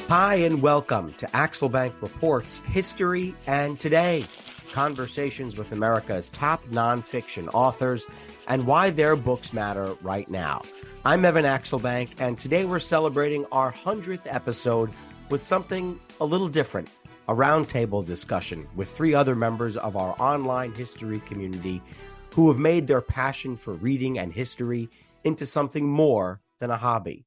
Hi, and welcome to Axelbank Reports History and Today, conversations with America's top nonfiction authors and why their books matter right now. I'm Evan Axelbank, and today we're celebrating our 100th episode with something a little different, a roundtable discussion with three other members of our online history community who have made their passion for reading and history into something more than a hobby.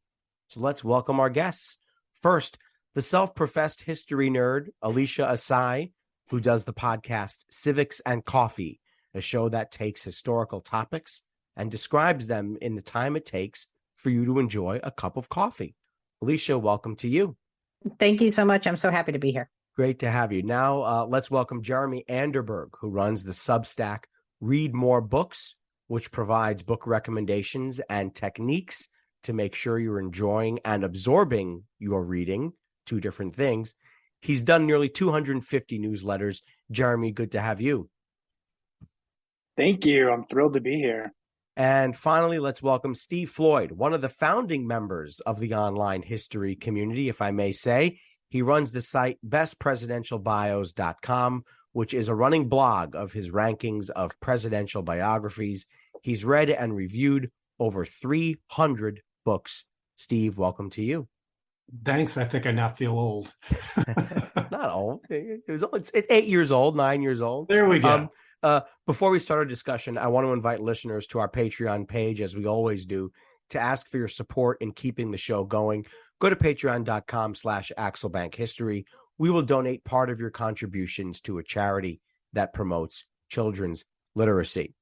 So let's welcome our guests. First, the self-professed history nerd, Alicia Asai, who does the podcast Civics and Coffee, a show that takes historical topics and describes them in the time it takes for you to enjoy a cup of coffee. Alicia, welcome to you. Thank you so much. I'm so happy to be here. Great to have you. Now, let's welcome Jeremy Anderberg, who runs the Substack Read More Books, which provides book recommendations and techniques to make sure you're enjoying and absorbing your reading. Two different things. He's done nearly 250 newsletters. Jeremy, good to have you. Thank you. I'm thrilled to be here. And finally, let's welcome Steve Floyd, one of the founding members of the online history community, if I may say. He runs the site bestpresidentialbios.com, which is a running blog of his rankings of presidential biographies. He's read and reviewed over 300 books. Steve, welcome to you. Thanks. I think I now feel old. It's not old. It's 8 years old, 9 years old. There we go. Before we start our discussion, I want to invite listeners to our Patreon page, as we always do, to ask for your support in keeping the show going. Go to patreon.com/AxelbankHistory. We will donate part of your contributions to a charity that promotes children's literacy.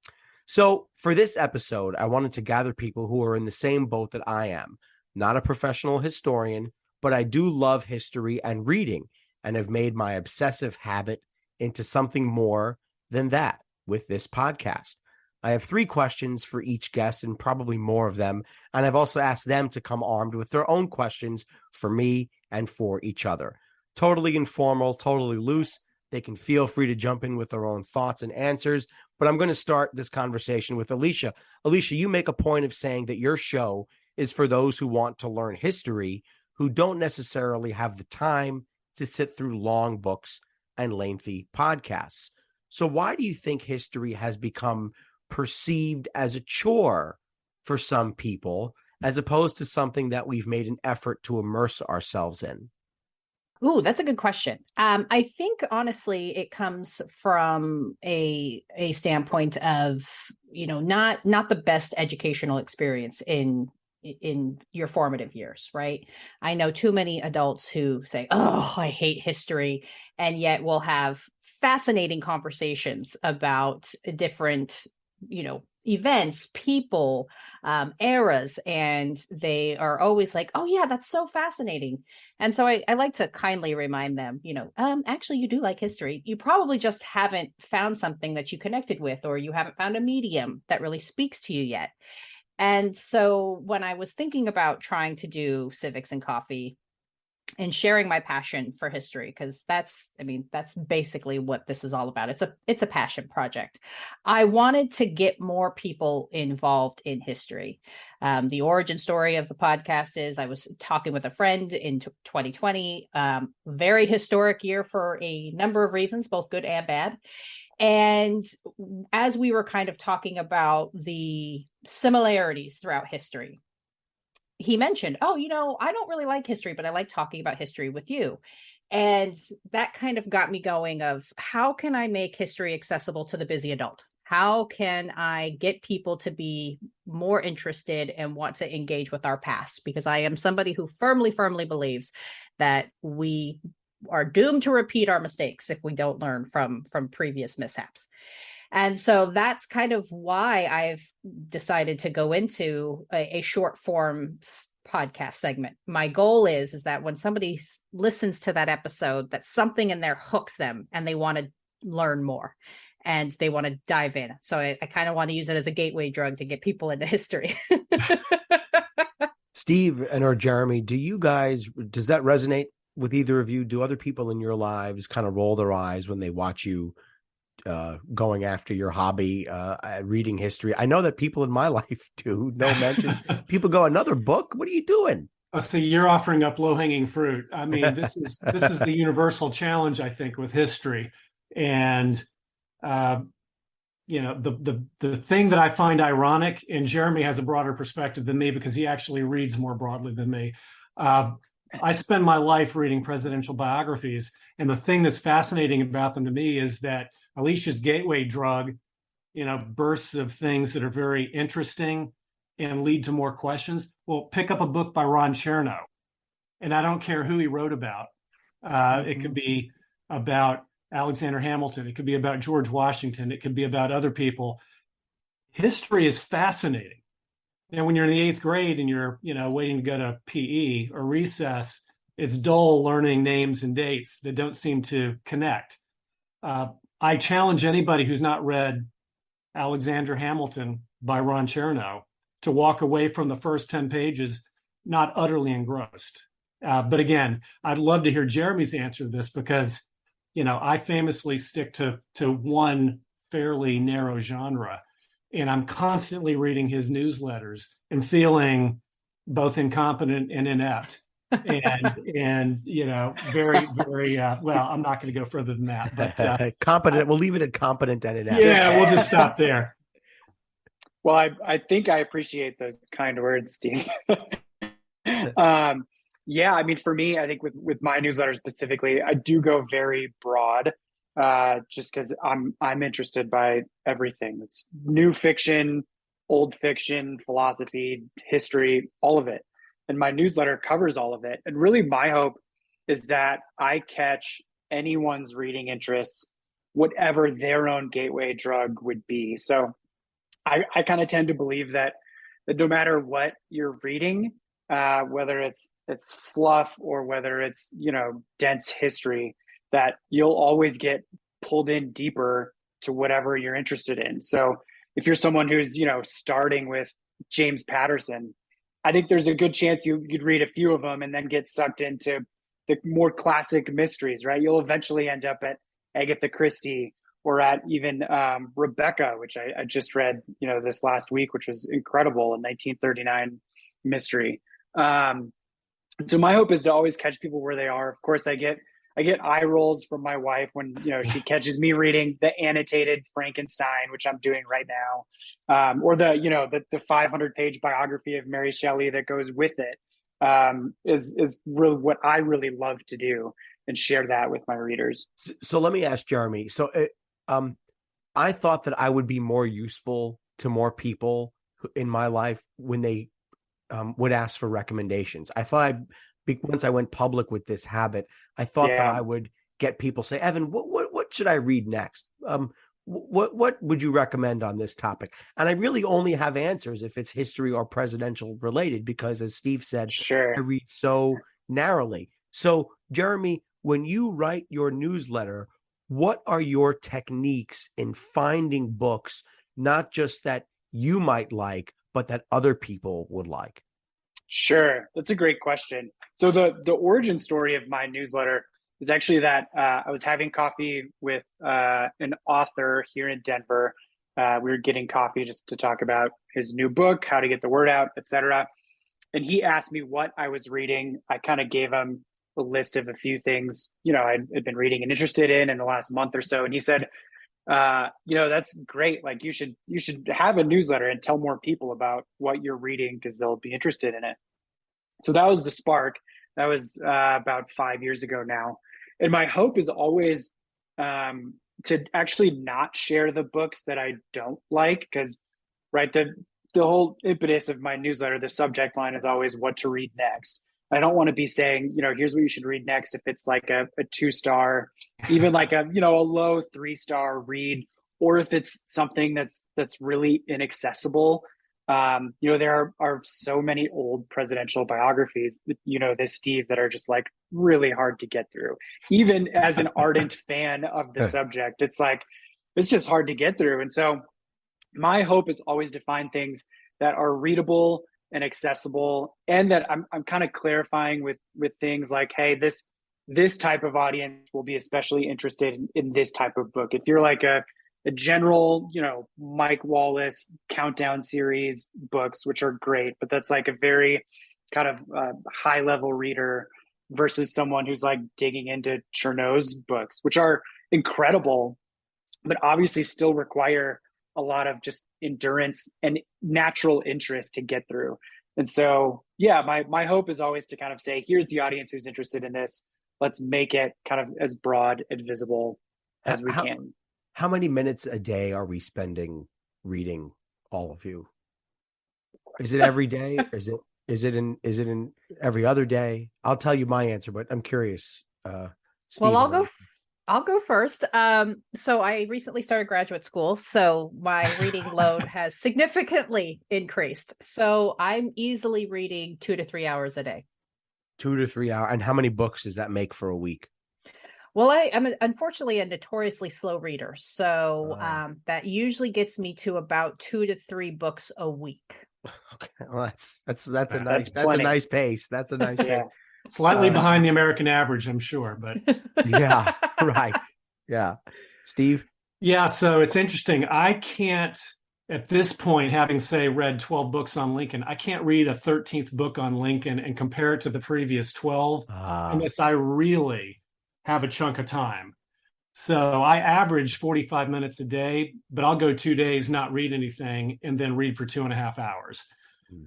So for this episode, I wanted to gather people who are in the same boat that I am. Not a professional historian, but I do love history and reading, and have made my obsessive habit into something more than that with this podcast. I have 3 questions for each guest and probably more of them, and I've also asked them to come armed with their own questions for me and for each other. Totally informal, totally loose. They can feel free to jump in with their own thoughts and answers, but I'm going to start this conversation with Alicia. Alicia, you make a point of saying that your show is for those who want to learn history, who don't necessarily have the time to sit through long books and lengthy podcasts. So why do you think history has become perceived as a chore for some people, as opposed to something that we've made an effort to immerse ourselves in? Ooh, that's a good question. I think, honestly, it comes from a standpoint of, not the best educational experience in your formative years, right? I know too many adults who say, oh, I hate history, and yet we'll have fascinating conversations about different, events, people, eras, and they are always like, oh yeah, that's so fascinating. And so I like to kindly remind them, actually you do like history. You probably just haven't found something that you connected with, or you haven't found a medium that really speaks to you yet. And so when I was thinking about trying to do Civics and Coffee and sharing my passion for history, because that's basically what this is all about. It's a passion project. I wanted to get more people involved in history. The origin story of the podcast is I was talking with a friend in 2020, very historic year for a number of reasons, both good and bad. And as we were kind of talking about the similarities throughout history, he mentioned, oh, I don't really like history, but I like talking about history with you. And that kind of got me going of how can I make history accessible to the busy adult? How can I get people to be more interested and want to engage with our past? Because I am somebody who firmly believes that we are doomed to repeat our mistakes if we don't learn from previous mishaps. And so that's kind of why I've decided to go into a short form podcast segment. My goal is that when somebody listens to that episode, that something in there hooks them and they want to learn more and they want to dive in. So I kind of want to use it as a gateway drug to get people into history. Steve or Jeremy, does that resonate with either of you? Do other people in your lives kind of roll their eyes when they watch you going after your hobby, reading history? I know that people in my life do. No mentions. People go, another book? What are you doing? So you're offering up low-hanging fruit. I mean, this is the universal challenge, I think, with history. And uh, the thing that I find ironic, and Jeremy has a broader perspective than me because he actually reads more broadly than me. I spend my life reading presidential biographies, and the thing that's fascinating about them to me is that Alicia's gateway drug, bursts of things that are very interesting and lead to more questions. Well, pick up a book by Ron Chernow, and I don't care who he wrote about. It could be about Alexander Hamilton. It could be about George Washington. It could be about other people. History is fascinating. And when you're in the 8th grade and you're, waiting to go to PE or recess, it's dull learning names and dates that don't seem to connect. I challenge anybody who's not read Alexander Hamilton by Ron Chernow to walk away from the first 10 pages not utterly engrossed. But again, I'd love to hear Jeremy's answer to this because, I famously stick to one fairly narrow genre, and I'm constantly reading his newsletters and feeling both incompetent and inept. And very, very well, I'm not going to go further than that, but competent. We'll leave it at competent and inept. Yeah, we'll just stop there. Well, I think I appreciate those kind words, Steve. Yeah, I mean, for me, I think with my newsletter specifically, I do go very broad, just because I'm interested by everything. It's new fiction, old fiction, philosophy, history, all of it. And my newsletter covers all of it. And really, my hope is that I catch anyone's reading interests, whatever their own gateway drug would be. So I kind of tend to believe that no matter what you're reading, whether it's fluff or whether it's dense history, that you'll always get pulled in deeper to whatever you're interested in. So if you're someone who's starting with James Patterson, I think there's a good chance you'd read a few of them and then get sucked into the more classic mysteries, right? You'll eventually end up at Agatha Christie or at even Rebecca, which I just read this last week, which was incredible, a 1939 mystery. So my hope is to always catch people where they are. Of course, I get eye rolls from my wife when she catches me reading the annotated Frankenstein, which I'm doing right now, or the 500-page biography of Mary Shelley that goes with it. Is really what I really love to do and share that with my readers. So let me ask Jeremy. So I thought that I would be more useful to more people in my life when they would ask for recommendations. I thought once I went public with this habit, I thought that I would get people say, Evan, what should I read next? What would you recommend on this topic? And I really only have answers if it's history or presidential related, because as Steve said, sure, I read so narrowly. So Jeremy, when you write your newsletter, what are your techniques in finding books, not just that you might like, but that other people would like? Sure. That's a great question. So the origin story of my newsletter is actually that I was having coffee with an author here in Denver. We were getting coffee just to talk about his new book, how to get the word out, etc. And he asked me what I was reading. I kind of gave him a list of a few things, I'd been reading and interested in the last month or so. And he said, that's great. Like you should have a newsletter and tell more people about what you're reading because they'll be interested in it. So that was the spark. That was about 5 years ago now. And my hope is always to actually not share the books that I don't like, because right, the whole impetus of my newsletter, the subject line is always what to read next. I don't want to be saying, here's what you should read next if it's like a 2-star, even like a low 3-star read, or if it's something that's really inaccessible. There are so many old presidential biographies, this Steve, that are just like really hard to get through. Even as an ardent fan of the subject, it's like, it's just hard to get through. And so my hope is always to find things that are readable and accessible, and that I'm kind of clarifying with things like, hey, this type of audience will be especially interested in this type of book. If you're like a general, Mike Wallace countdown series books, which are great, but that's like a very kind of high level reader versus someone who's like digging into Cherno's books, which are incredible, but obviously still require a lot of just endurance and natural interest to get through. And so, yeah, my hope is always to kind of say, here's the audience who's interested in this. Let's make it kind of as broad and visible as we can. How many minutes a day are we spending reading, all of you? Is it every day? Is it in every other day? I'll tell you my answer, but I'm curious. Steve, Well, I'll go first. So I recently started graduate school, so my reading load has significantly increased. So I'm easily reading 2 to 3 hours a day. 2 to 3 hours. And how many books does that make for a week? Well, I'm unfortunately a notoriously slow reader, so that usually gets me to about 2 to 3 books a week. Okay, well, that's a nice pace. That's a nice pace. Slightly behind the American average, I'm sure, but yeah, right. Yeah, Steve. Yeah, so it's interesting. I can't, at this point, having say read 12 books on Lincoln, I can't read a 13th book on Lincoln and compare it to the previous 12 unless I really have a chunk of time. So I average 45 minutes a day, but I'll go 2 days, not read anything, and then read for 2.5 hours.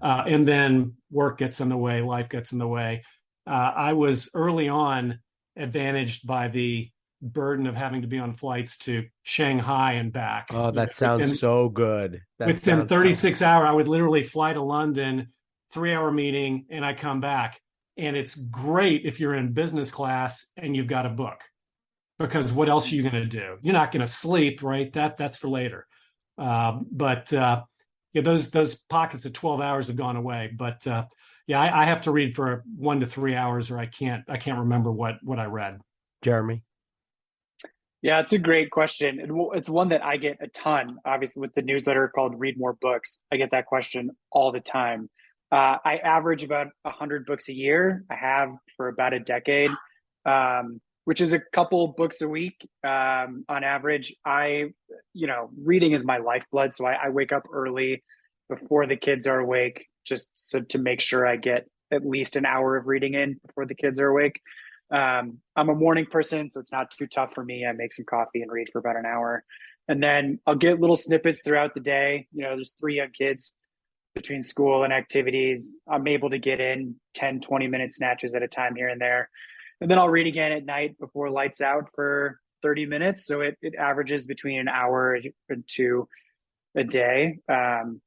And then work gets in the way, life gets in the way. I was early on advantaged by the burden of having to be on flights to Shanghai and back. Oh, that sounds so good. Within 36 hours, I would literally fly to London, 3-hour meeting, and I come back. And it's great if you're in business class and you've got a book, because what else are you going to do? You're not going to sleep, right? That's for later. But those pockets of 12 hours have gone away. But I have to read for 1 to 3 hours, or I can't remember what I read. Jeremy. Yeah, it's a great question. It's one that I get a ton, obviously, with the newsletter called Read More Books. I get that question all the time. I average about 100 books a year. I have for about a decade, which is a couple books a week on average. Reading is my lifeblood. So I wake up early before the kids are awake, just so to make sure I get at least an hour of reading in before the kids are awake. I'm a morning person, so it's not too tough for me. I make some coffee and read for about an hour. And then I'll get little snippets throughout the day. There's 3 young kids. Between school and activities, I'm able to get in 10, 20-minute snatches at a time here and there. And then I'll read again at night before lights out for 30 minutes. So it averages between an hour and 2 a day,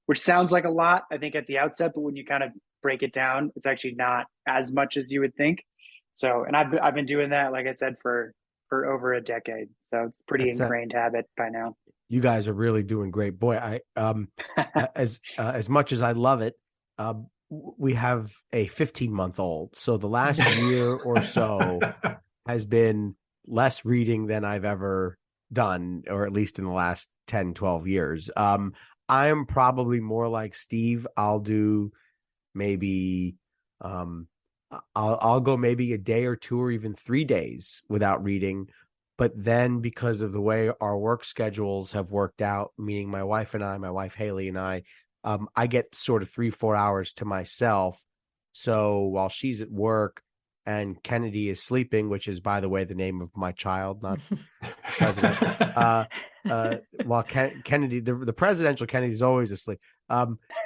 which sounds like a lot, I think, at the outset. But when you kind of break it down, it's actually not as much as you would think. So, and I've been doing that, like I said, for over a decade. So it's pretty ingrained habit by now. You guys are really doing great. Boy, I as much as I love it, we have a 15-month-old. So the last year or so has been less reading than I've ever done, or at least in the last 10, 12 years. I am probably more like Steve. I'll do maybe I'll go maybe a day or 2 or even 3 days without reading. But then because of the way our work schedules have worked out, meaning my wife Haley and I get sort of 3-4 hours to myself. So while she's at work and Kennedy is sleeping, which is, by the way, the name of my child, not president. While Kennedy, the presidential Kennedy is always asleep.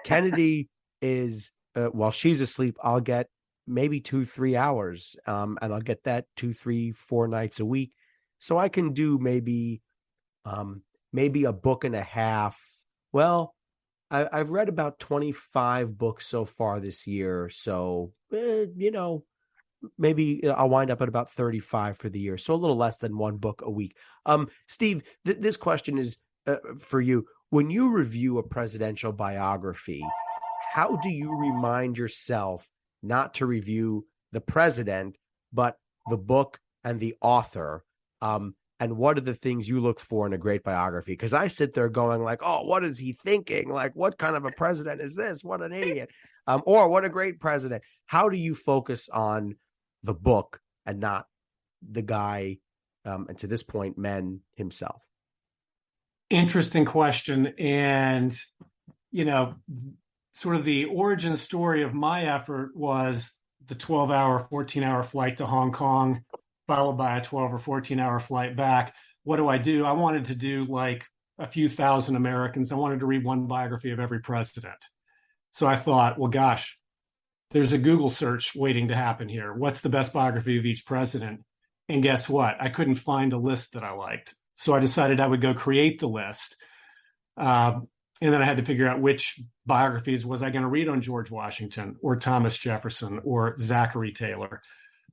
Kennedy is, while she's asleep, I'll get maybe 2-3 hours, and I'll get that 2, 3, 4 nights a week. So I can do maybe a book and a half. Well, I've read about 25 books so far this year. So, maybe I'll wind up at about 35 for the year. So a little less than 1 book a week. Steve, this question is for you. When you review a presidential biography, how do you remind yourself not to review the president, but the book and the author? And what are the things you look for in a great biography? Because I sit there going like, oh, what is he thinking? Like, what kind of a president is this? What an idiot. Or what a great president. How do you focus on the book and not the guy, and to this point, men himself? Interesting question. And, sort of the origin story of my effort was the 12-hour, 14-hour flight to Hong Kong, followed by a 12 or 14-hour flight back. What do? I wanted to do like a few thousand Americans. I wanted to read one biography of every president. So I thought, well, gosh, there's a Google search waiting to happen here. What's the best biography of each president? And guess what? I couldn't find a list that I liked. So I decided I would go create the list. And then I had to figure out which biographies was I going to read on George Washington or Thomas Jefferson or Zachary Taylor.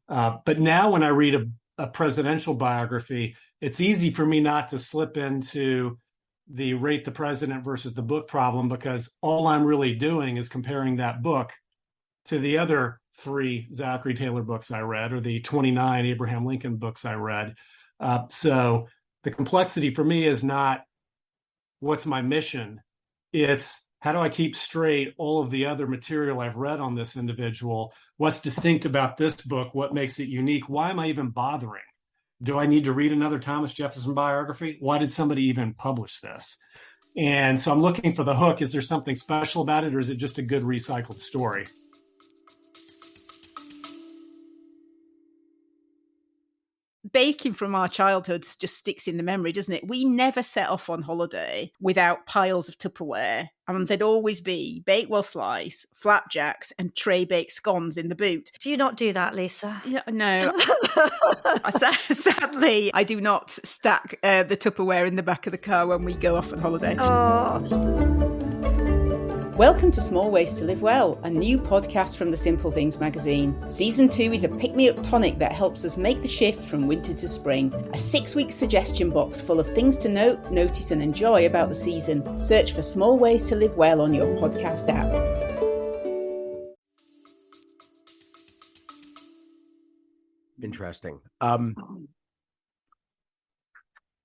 But now when I read a presidential biography, it's easy for me not to slip into the rate the president versus the book problem, because all I'm really doing is comparing that book to the other 3 Zachary Taylor books I read, or the 29 Abraham Lincoln books I read. So the complexity for me is not what's my mission. It's how do I keep straight all of the other material I've read on this individual? What's distinct about this book? What makes it unique? Why am I even bothering? Do I need to read another Thomas Jefferson biography? Why did somebody even publish this? And so I'm looking for the hook. Is there something special about it, or is it just a good recycled story? Baking from our childhoods just sticks in the memory, doesn't it? We never set off on holiday without piles of Tupperware. And there'd always be Bakewell slice, flapjacks, and tray baked scones in the boot. Do you not do that, Lisa? Yeah, no. Sadly, I do not stack the Tupperware in the back of the car when we go off on holiday. Oh. Welcome to Small Ways to Live Well, a new podcast from the Simple Things magazine. Season 2 is a pick-me-up tonic that helps us make the shift from winter to spring. A 6-week suggestion box full of things to note, notice and enjoy about the season. Search for Small Ways to Live Well on your podcast app. Interesting. I'm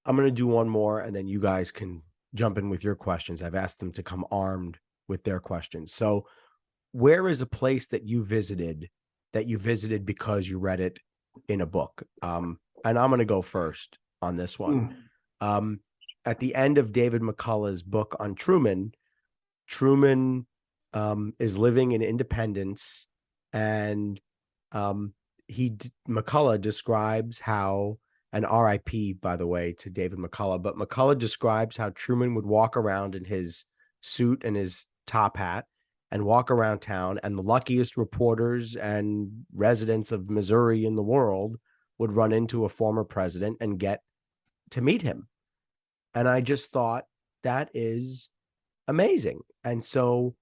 going to do one more, and then you guys can jump in with your questions. I've asked them to come armed with their questions. So where is a place that you visited because you read it in a book? And I'm going to go first on this one. At the end of David McCullough's book on Truman is living in Independence, and McCullough describes how, and RIP, by the way, to David McCullough, but McCullough describes how Truman would walk around in his suit and his top hat and walk around town, and the luckiest reporters and residents of Missouri in the world would run into a former president and get to meet him. And I just thought, that is amazing. And so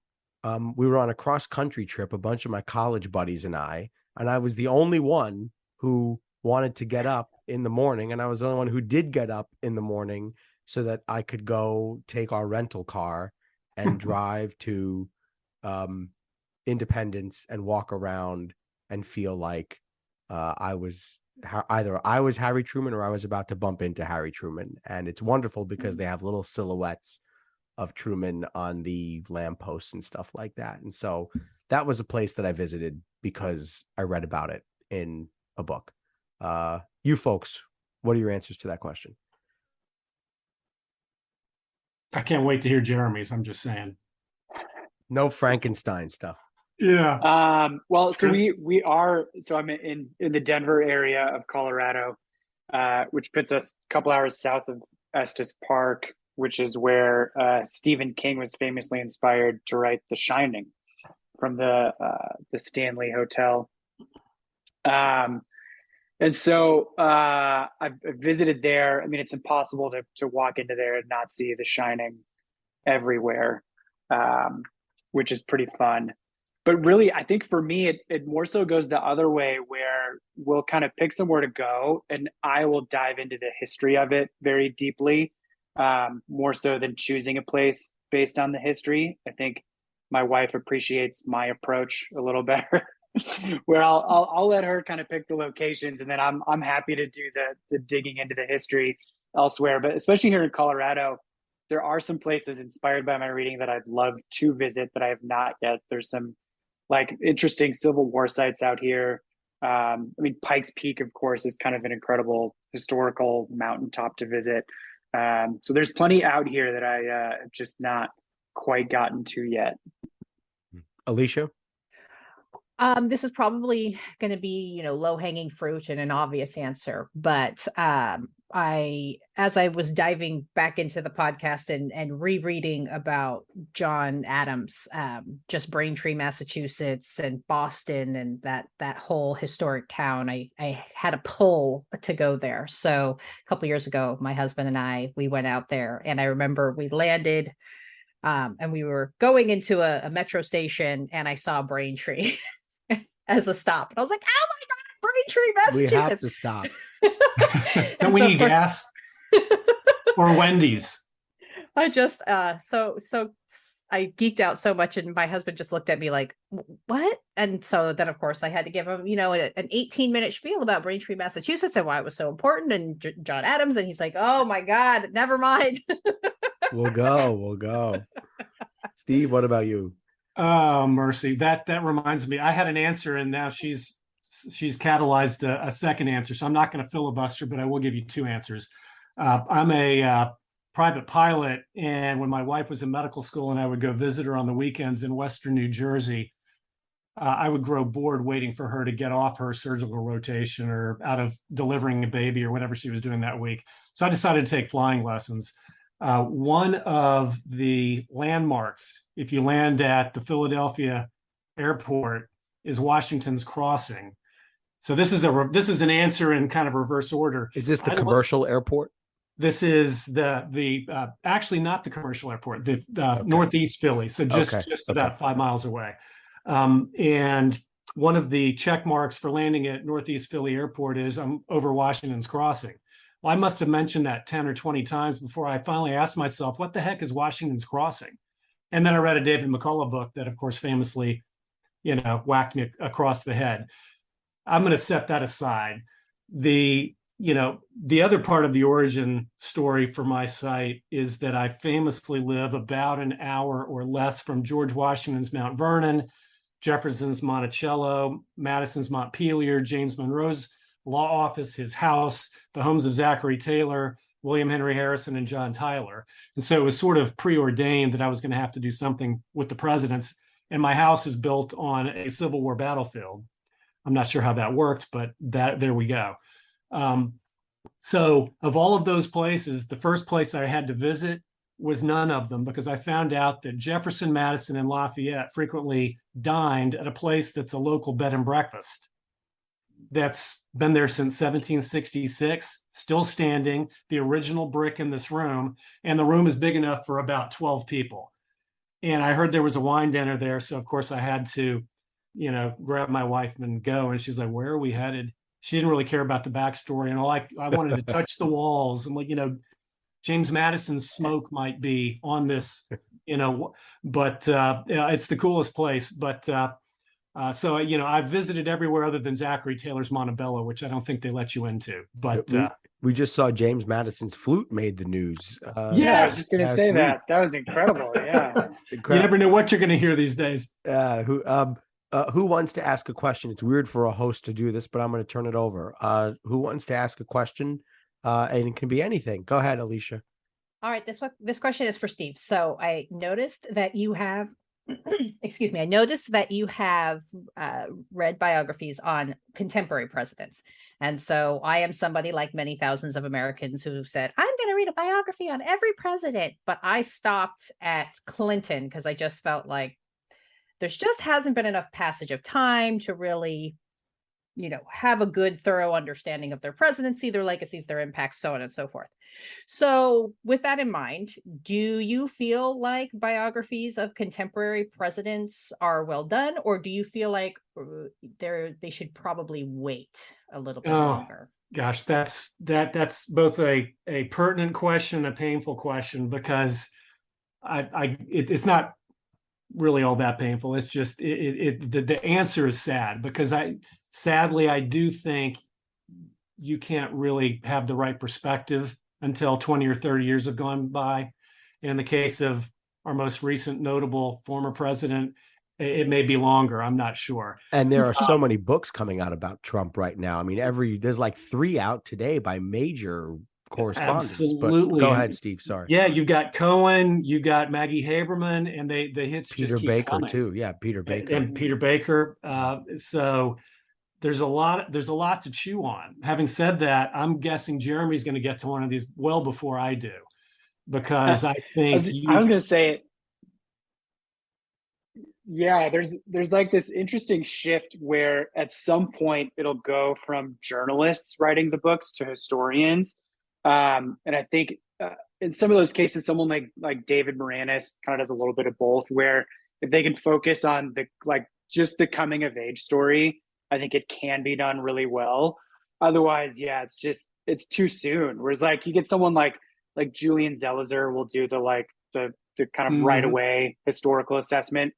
we were on a cross-country trip, a bunch of my college buddies and I was the only one who wanted to get up in the morning, and I was the only one who did get up in the morning so that I could go take our rental car and drive to Independence and walk around and feel like either I was Harry Truman or I was about to bump into Harry Truman. And it's wonderful because they have little silhouettes of Truman on the lampposts and stuff like that. And so that was a place that I visited because I read about it in a book. You folks, what are your answers to that question? I can't wait to hear Jeremy's. I'm just saying. No Frankenstein stuff. Yeah. Well, so I'm in the Denver area of Colorado, which puts us a couple hours south of Estes Park, which is where Stephen King was famously inspired to write The Shining from the Stanley Hotel. And so I've visited there. I mean, it's impossible to walk into there and not see The Shining everywhere, which is pretty fun. But really, I think for me, it more so goes the other way, where we'll kind of pick somewhere to go and I will dive into the history of it very deeply, more so than choosing a place based on the history. I think my wife appreciates my approach a little better. Where I'll let her kind of pick the locations, and then I'm happy to do the digging into the history elsewhere. But especially here in Colorado, there are some places inspired by my reading that I'd love to visit that I have not yet. There's some like interesting Civil War sites out here. I mean, Pikes Peak, of course, is kind of an incredible historical mountaintop to visit. So there's plenty out here that I have just not quite gotten to yet. Alicia? This is probably going to be, low hanging fruit and an obvious answer, but as I was diving back into the podcast and rereading about John Adams, just Braintree, Massachusetts, and Boston, and that whole historic town, I had a pull to go there. So a couple of years ago, my husband and we went out there, and I remember we landed. And we were going into a metro station, and I saw Braintree as a stop. And I was like, oh my God, Braintree, Massachusetts. We have to stop. Don't we need gas? Or Wendy's? I just, so I geeked out so much, and my husband just looked at me like, what? And so then, of course, I had to give him, an 18-minute spiel about Braintree, Massachusetts, and why it was so important, and John Adams. And he's like, oh my God, never mind. We'll go. Steve, what about you? Oh, mercy. That reminds me. I had an answer, and now she's catalyzed a second answer. So I'm not going to filibuster, but I will give you two answers. I'm a private pilot, and when my wife was in medical school and I would go visit her on the weekends in Western New Jersey, I would grow bored waiting for her to get off her surgical rotation or out of delivering a baby or whatever she was doing that week. So I decided to take flying lessons. One of the landmarks, if you land at the Philadelphia airport, is Washington's Crossing. So this is an answer in kind of reverse order. Is this the commercial airport? This is the actually not the commercial airport, the Northeast Philly. So just about 5 miles away. And one of the check marks for landing at Northeast Philly Airport is over Washington's Crossing. Well, I must have mentioned that 10 or 20 times before I finally asked myself, what the heck is Washington's Crossing? And then I read a David McCullough book that, of course, famously, whacked me across the head. I'm going to set that aside. The other part of the origin story for my site is that I famously live about an hour or less from George Washington's Mount Vernon, Jefferson's Monticello, Madison's Montpelier, James Monroe's law office, his house, the homes of Zachary Taylor, William Henry Harrison, and John Tyler. And so it was sort of preordained that I was going to have to do something with the presidents. And my house is built on a Civil War battlefield. I'm not sure how that worked, but there we go. So of all of those places, the first place I had to visit was none of them, because I found out that Jefferson, Madison, and Lafayette frequently dined at a place that's a local bed and breakfast that's been there since 1766, still standing, the original brick in this room, and the room is big enough for about 12 people. And I heard there was a wine dinner there, so of course I had to, grab my wife and go. And she's like, "Where are we headed?" She didn't really care about the backstory, and I wanted to touch the walls, and James Madison's smoke might be on this, but it's the coolest place. But so I visited everywhere other than Zachary Taylor's Montebello, which I don't think they let you into. But we just saw James Madison's flute made the news. Yeah, I was just going to say that. That was incredible. Yeah, you never know what you're going to hear these days. Who wants to ask a question? It's weird for a host to do this, but I'm going to turn it over. Who wants to ask a question? And it can be anything. Go ahead, Alicia. All right, this question is for Steve. So I noticed that you have, excuse me, I noticed that you have read biographies on contemporary presidents. And so I am somebody like many thousands of Americans who said, I'm going to read a biography on every president. But I stopped at Clinton because I just felt like there's just hasn't been enough passage of time to really, have a good, thorough understanding of their presidency, their legacies, their impacts, so on and so forth. So with that in mind, do you feel like biographies of contemporary presidents are well done, or do you feel like they should probably wait a little bit longer? Gosh, that's both a pertinent question and a painful question, because it's not really all that painful. It's just the answer is sad, because sadly I do think you can't really have the right perspective until 20 or 30 years have gone by. And in the case of our most recent notable former president, it may be longer. I'm not sure. And there are so many books coming out about Trump right now. I mean, there's like 3 out today by major correspondence. Absolutely. But go ahead, Steve. Sorry. Yeah, you've got Cohen, you got Maggie Haberman, and the hits Peter just keep Baker coming. too. Yeah, Peter Baker. And Peter Baker. So there's a lot to chew on. Having said that, I'm guessing Jeremy's going to get to one of these well before I do, because I think I was going to say, yeah, there's like this interesting shift where at some point it'll go from journalists writing the books to historians, and I think in some of those cases, someone like David Moranis kind of does a little bit of both. Where if they can focus on just the coming of age story, I think it can be done really well. Otherwise, yeah, it's too soon. Whereas like you get someone like Julian Zelizer will do the kind of right away historical assessment.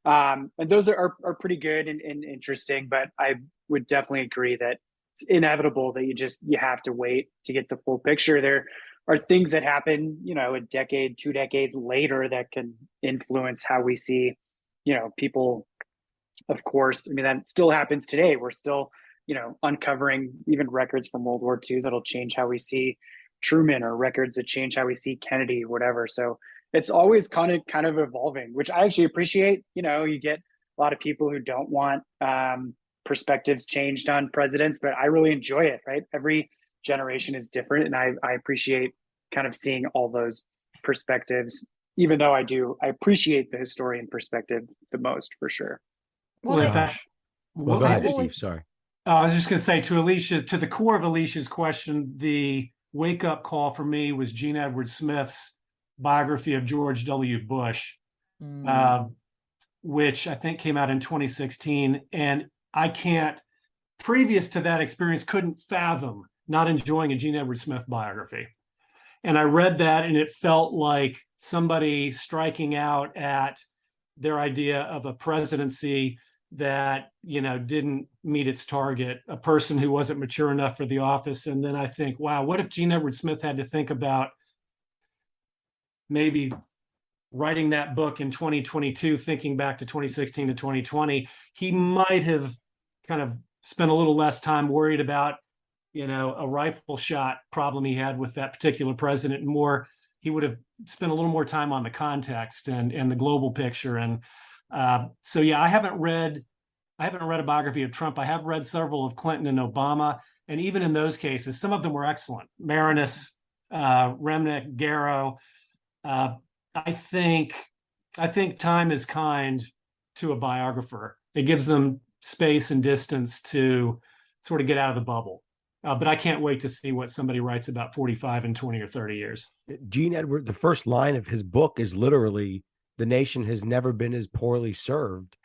And those are pretty good and interesting, but I would definitely agree that it's inevitable that you have to wait to get the full picture. There are things that happen, a decade, 2 decades later that can influence how we see, people. Of course, I mean, that still happens today. We're still, uncovering even records from World War II that'll change how we see Truman, or records that change how we see Kennedy, whatever. So it's always kind of evolving, which I actually appreciate. You get a lot of people who don't want perspectives changed on presidents, but I really enjoy it, right? Every generation is different, and I appreciate kind of seeing all those perspectives, even though I appreciate the historian perspective the most, for sure. Well, go ahead, Steve. Sorry. I was just going to say to the core of Alicia's question, the wake-up call for me was Gene Edward Smith's biography of George W. Bush, which I think came out in 2016. And previous to that experience, couldn't fathom not enjoying a Gene Edward Smith biography. And I read that, and it felt like somebody striking out at their idea of a presidency that, didn't meet its target, a person who wasn't mature enough for the office. And then I think, wow, what if Gene Edward Smith had to think about maybe writing that book in 2022, thinking back to 2016 to 2020, he might have kind of spent a little less time worried about, a rifle shot problem he had with that particular president, and he would have spent a little more time on the context and the global picture. And so, yeah, I haven't read a biography of Trump. I have read several of Clinton and Obama. And even in those cases, some of them were excellent. Marinus, Remnick, Garrow. I think time is kind to a biographer. It gives them space and distance to sort of get out of the bubble. But I can't wait to see what somebody writes about 45 and 20 or 30 years. Gene Edward, the first line of his book is literally, "The nation has never been as poorly served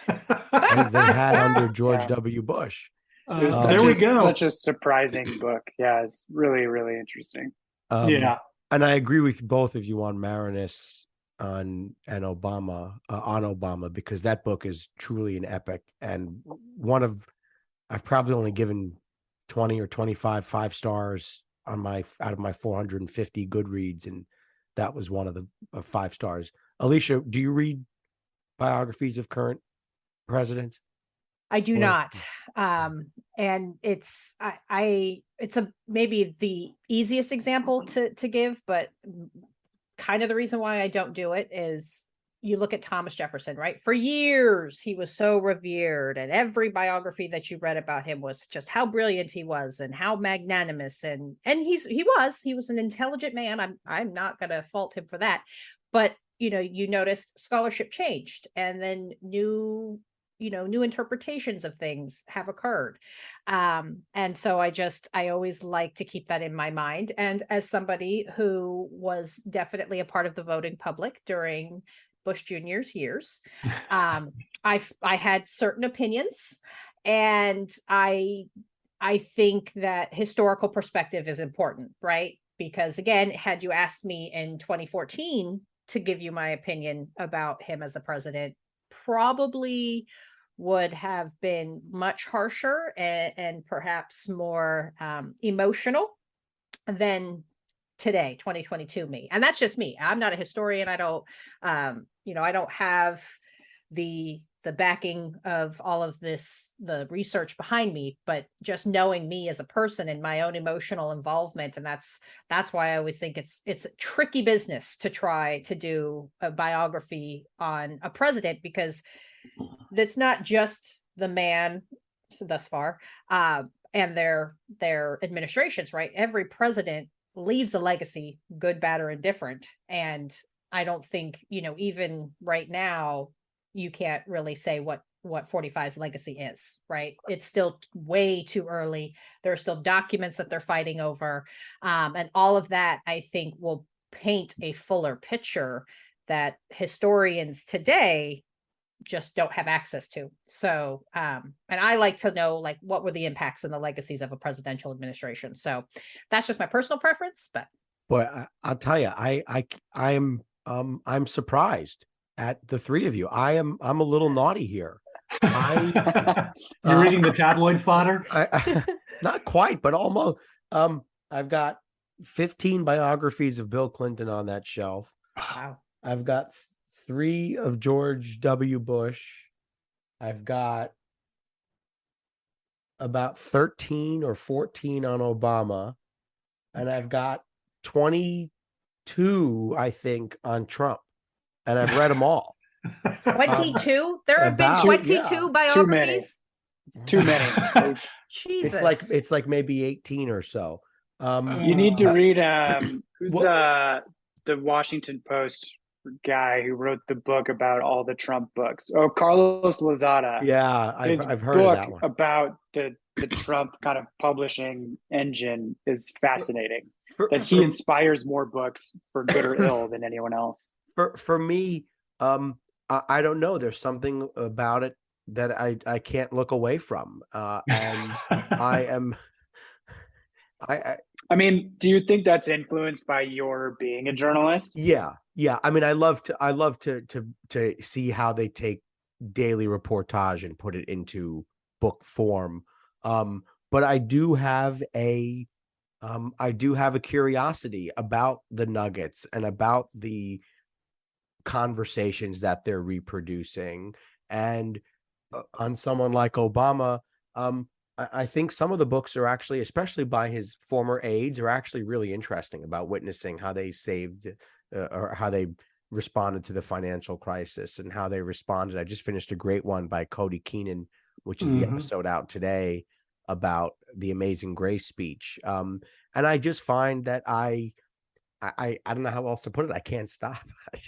as they had under George W. Bush." There we go. Such a surprising book. Yeah, it's really, really interesting. Yeah. And I agree with both of you on Marinus on Obama, because that book is truly an epic. And I've probably only given 20 or 25 5 stars out of my 450 Goodreads, and that was one of the 5 stars. Alicia, do you read biographies of current presidents? I do not. And it's maybe the easiest example to give, but kind of the reason why I don't do it is you look at Thomas Jefferson, right? For years, he was so revered, and every biography that you read about him was just how brilliant he was and how magnanimous. And he was an intelligent man. I'm not going to fault him for that. But, you noticed scholarship changed, and then new interpretations of things have occurred. And so I always like to keep that in my mind. And as somebody who was definitely a part of the voting public during Bush Jr.'s years, I had certain opinions, and I think that historical perspective is important, right? Because again, had you asked me in 2014 to give you my opinion about him as a president, probably would have been much harsher and perhaps more emotional than today, 2022 me. And that's just me. I'm not a historian. I don't, I don't have the backing of all of this, the research behind me, but just knowing me as a person and my own emotional involvement. And that's why I always think it's a tricky business to try to do a biography on a president, because that's not just the man thus far and their administrations, right? Every president leaves a legacy, good, bad, or indifferent. And I don't think, even right now, you can't really say what 45's legacy is, right? It's still way too early. There are still documents that they're fighting over. And all of that, I think, will paint a fuller picture that historians today just don't have access to. So, and I like to know, like, what were the impacts and the legacies of a presidential administration. So that's just my personal preference, but. Boy, I'll tell you, I'm surprised at the three of you. I'm a little naughty here. You're reading the tabloid fodder? Not quite, but almost. I've got 15 biographies of Bill Clinton on that shelf. Wow. I've got 3 of George W. Bush. I've got about 13 or 14 on Obama. And I've got 22, I think, on Trump. And I've read them all. 22? There have been 22 biographies? Too many. Jesus. It's like maybe 18 or so. You need to read who's the Washington Post guy who wrote the book about all the Trump books. Oh, Carlos Lozada. Yeah, I've heard of that one. About the Trump kind of publishing engine is fascinating. That he inspires more books for good or ill than anyone else. For me, I don't know. There's something about it that I can't look away from, and I mean, do you think that's influenced by your being a journalist? Yeah. I mean, I love to see how they take daily reportage and put it into book form. But I do have a curiosity about the nuggets and about the conversations that they're reproducing. And on someone like Obama, I think some of the books are actually, especially by his former aides, are actually really interesting about witnessing how they saved or how they responded to the financial crisis and how they responded. I just finished a great one by Cody Keenan, which is the episode out today about the Amazing Grace speech. And I just find that I don't know how else to put it. I can't stop.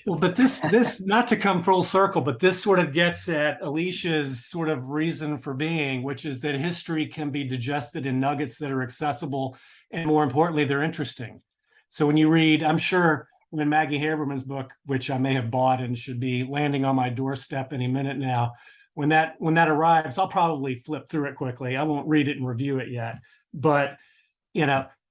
Well, but this not to come full circle, but this sort of gets at Alicia's sort of reason for being, which is that history can be digested in nuggets that are accessible, and more importantly, they're interesting. So when you read, I'm sure when Maggie Haberman's book, which I may have bought and should be landing on my doorstep any minute now, when that arrives, I'll probably flip through it quickly. I won't read it and review it yet, but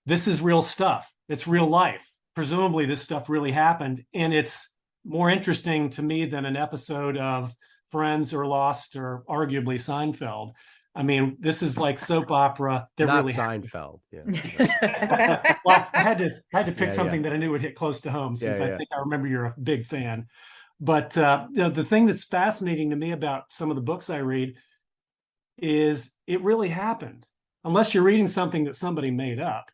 this is real stuff. It's real life. Presumably this stuff really happened, and it's more interesting to me than an episode of Friends or Lost or arguably Seinfeld. I mean, this is like soap opera. Not really Seinfeld. Yeah. Well, I had to pick something that I knew would hit close to home, since I think I remember you're a big fan. But the thing that's fascinating to me about some of the books I read is it really happened. Unless you're reading something that somebody made up,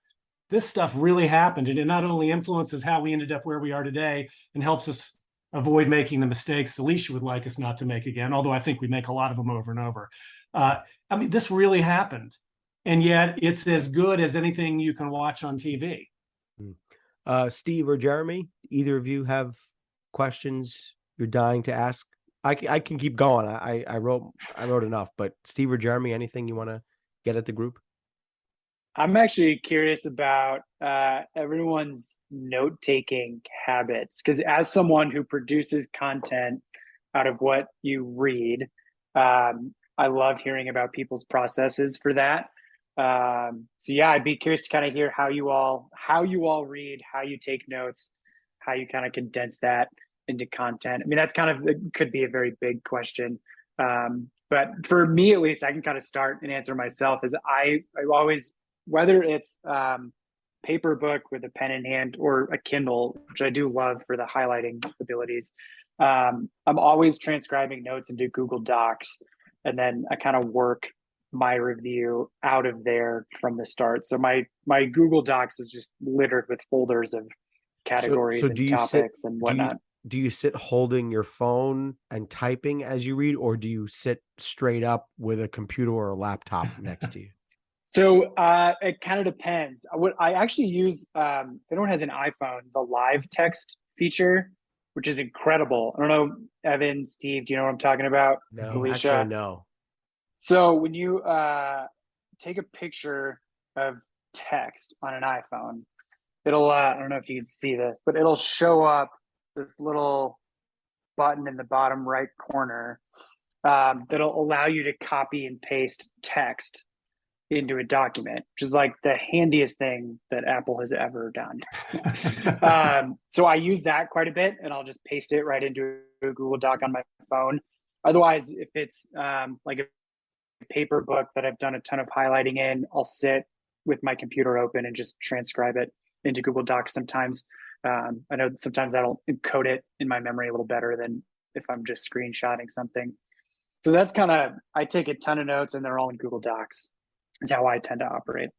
this stuff really happened, and it not only influences how we ended up where we are today and helps us avoid making the mistakes Alicia would like us not to make again, although I think we make a lot of them over and over. I mean, this really happened, and yet it's as good as anything you can watch on TV. Steve or Jeremy, either of you have questions you're dying to ask? I can keep going. I wrote enough, but Steve or Jeremy, anything you want to get at the group? I'm actually curious about everyone's note-taking habits, because as someone who produces content out of what you read, I love hearing about people's processes for that. So yeah, I'd be curious to kind of hear how you all read, how you take notes, how you kind of condense that into content. I mean, that's kind of, it could be a very big question. But for me, at least, I can kind of start and answer myself, is I always, whether it's paper book with a pen in hand or a Kindle, which I do love for the highlighting abilities, I'm always transcribing notes into Google Docs, and then I kind of work my review out of there from the start. So my Google Docs is just littered with folders of categories So and do you topics and whatnot. do you sit holding your phone and typing as you read, or do you sit straight up with a computer or a laptop next to you? So it kind of depends. What I actually use, if anyone has an iPhone, the live text feature, which is incredible. I don't know, Evan, Steve, do you know what I'm talking about? No, Alicia? actually, no. So when you take a picture of text on an iPhone, it'll, I don't know if you can see this, but it'll show up this little button in the bottom right corner that'll allow you to copy and paste text into a document, which is like the handiest thing that Apple has ever done. So I use that quite a bit, and I'll just paste it right into a Google Doc on my phone. Otherwise, if it's like a paper book that I've done a ton of highlighting in, I'll sit with my computer open and just transcribe it into Google Docs sometimes. I know sometimes that'll encode it in my memory a little better than if I'm just screenshotting something. So that's kind of, I take a ton of notes and they're all in Google Docs. That's how I tend to operate.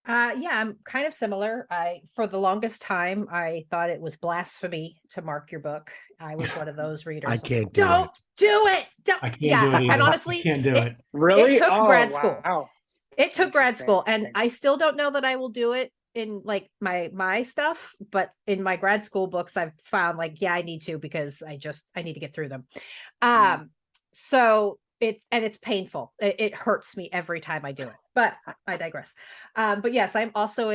Yeah, I'm kind of similar. For the longest time, I thought it was blasphemy to mark your book. I was one of those readers. I can't do Don't do it. Don't. I can't Yeah, do it either. and honestly, I can't do it. Really? It took grad school. Wow. It took grad Interesting. school, and I still don't know that I will do it in like my stuff, but in my grad school books, I've found like, yeah, I need to, because I need to get through them. So it's painful. It hurts me every time I do it, but I digress. But yes, I'm also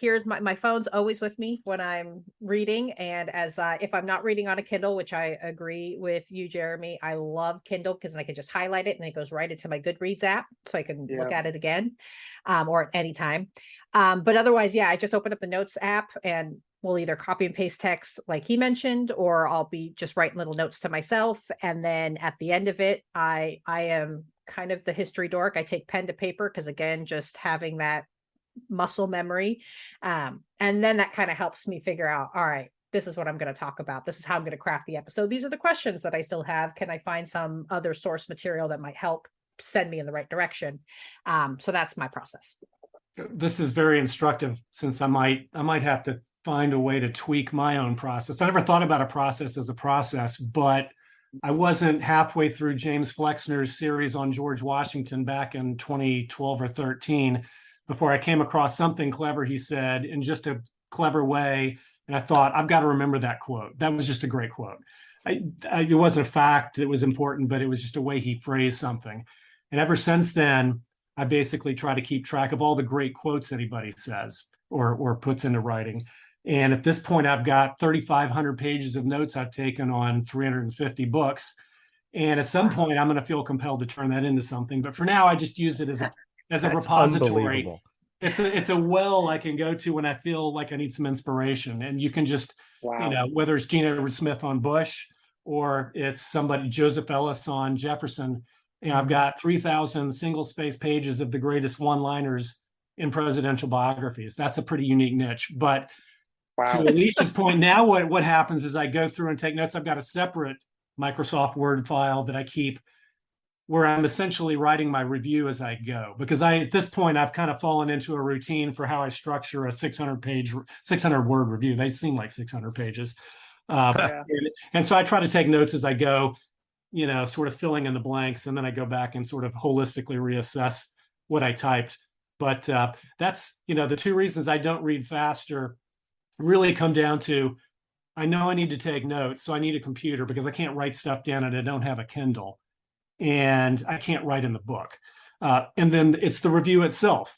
here's my phone's always with me when I'm reading. And if I'm not reading on a Kindle, which I agree with you, Jeremy, I love Kindle because I can just highlight it and it goes right into my Goodreads app. So I can look at it again, or at any time. But otherwise, yeah, I just open up the notes app and we'll either copy and paste text like he mentioned, or I'll be just writing little notes to myself. And then at the end of it, I am kind of the history dork. I take pen to paper because, again, just having that muscle memory. And then that kind of helps me figure out, all right, this is what I'm going to talk about. This is how I'm going to craft the episode. These are the questions that I still have. Can I find some other source material that might help send me in the right direction? So that's my process. This is very instructive, since I might have to find a way to tweak my own process. I never thought about a process as a process, but I wasn't halfway through James Flexner's series on George Washington back in 2012 or 13 before I came across something clever he said in just a clever way. And I thought, I've got to remember that quote. That was just a great quote. It wasn't a fact that was important, but it was just a way he phrased something. And ever since then, I basically try to keep track of all the great quotes anybody says or puts into writing. And at this point, I've got 3,500 pages of notes I've taken on 350 books. And at some point, I'm going to feel compelled to turn that into something. But for now, I just use it as a repository. It's a well I can go to when I feel like I need some inspiration. And you can just, whether it's Gina Edward Smith on Bush or it's somebody, Joseph Ellis on Jefferson, I've got 3,000 single-space pages of the greatest one-liners in presidential biographies. That's a pretty unique niche. But to Alicia's point, now what happens is I go through and take notes. I've got a separate Microsoft Word file that I keep where I'm essentially writing my review as I go. Because at this point, I've kind of fallen into a routine for how I structure a 600-word review. They seem like 600 pages. And so I try to take notes as I go, sort of filling in the blanks, and then I go back and sort of holistically reassess what I typed. But that's, the two reasons I don't read faster really come down to, I know I need to take notes, so I need a computer because I can't write stuff down and I don't have a Kindle, and I can't write in the book. And then it's the review itself.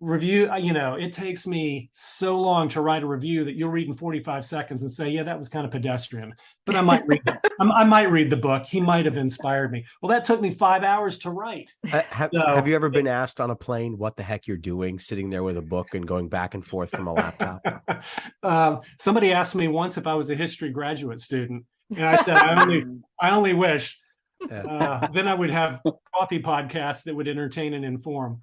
It takes me so long to write a review that you'll read in 45 seconds and say, yeah, that was kind of pedestrian, but I might read I might read the book. He might have inspired me. Well, that took me 5 hours to write. Have you ever been asked on a plane what the heck you're doing, sitting there with a book and going back and forth from a laptop? Somebody asked me once if I was a history graduate student, and I said, I only wish. Then I would have coffee podcasts that would entertain and inform.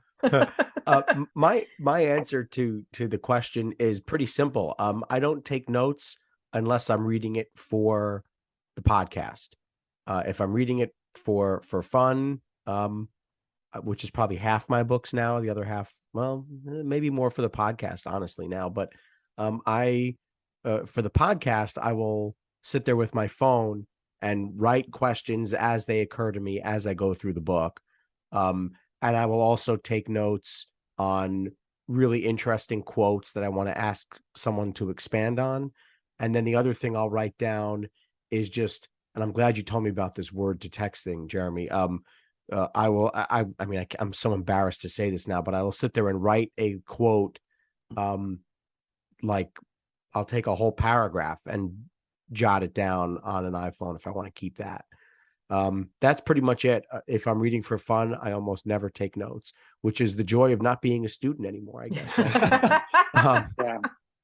My answer to the question is pretty simple. I don't take notes unless I'm reading it for the podcast. If I'm reading it for fun, which is probably half my books now, the other half, well, maybe more for the podcast, honestly now. But I for the podcast, I will sit there with my phone and write questions as they occur to me as I go through the book. And I will also take notes on really interesting quotes that I want to ask someone to expand on. And then the other thing I'll write down is just, and I'm glad you told me about this word to text thing, Jeremy. I'm so embarrassed to say this now, but I will sit there and write a quote. Like I'll take a whole paragraph and jot it down on an iPhone if I want to keep that. That's pretty much it. If I'm reading for fun, I almost never take notes, which is the joy of not being a student anymore, I guess. Right? Yeah.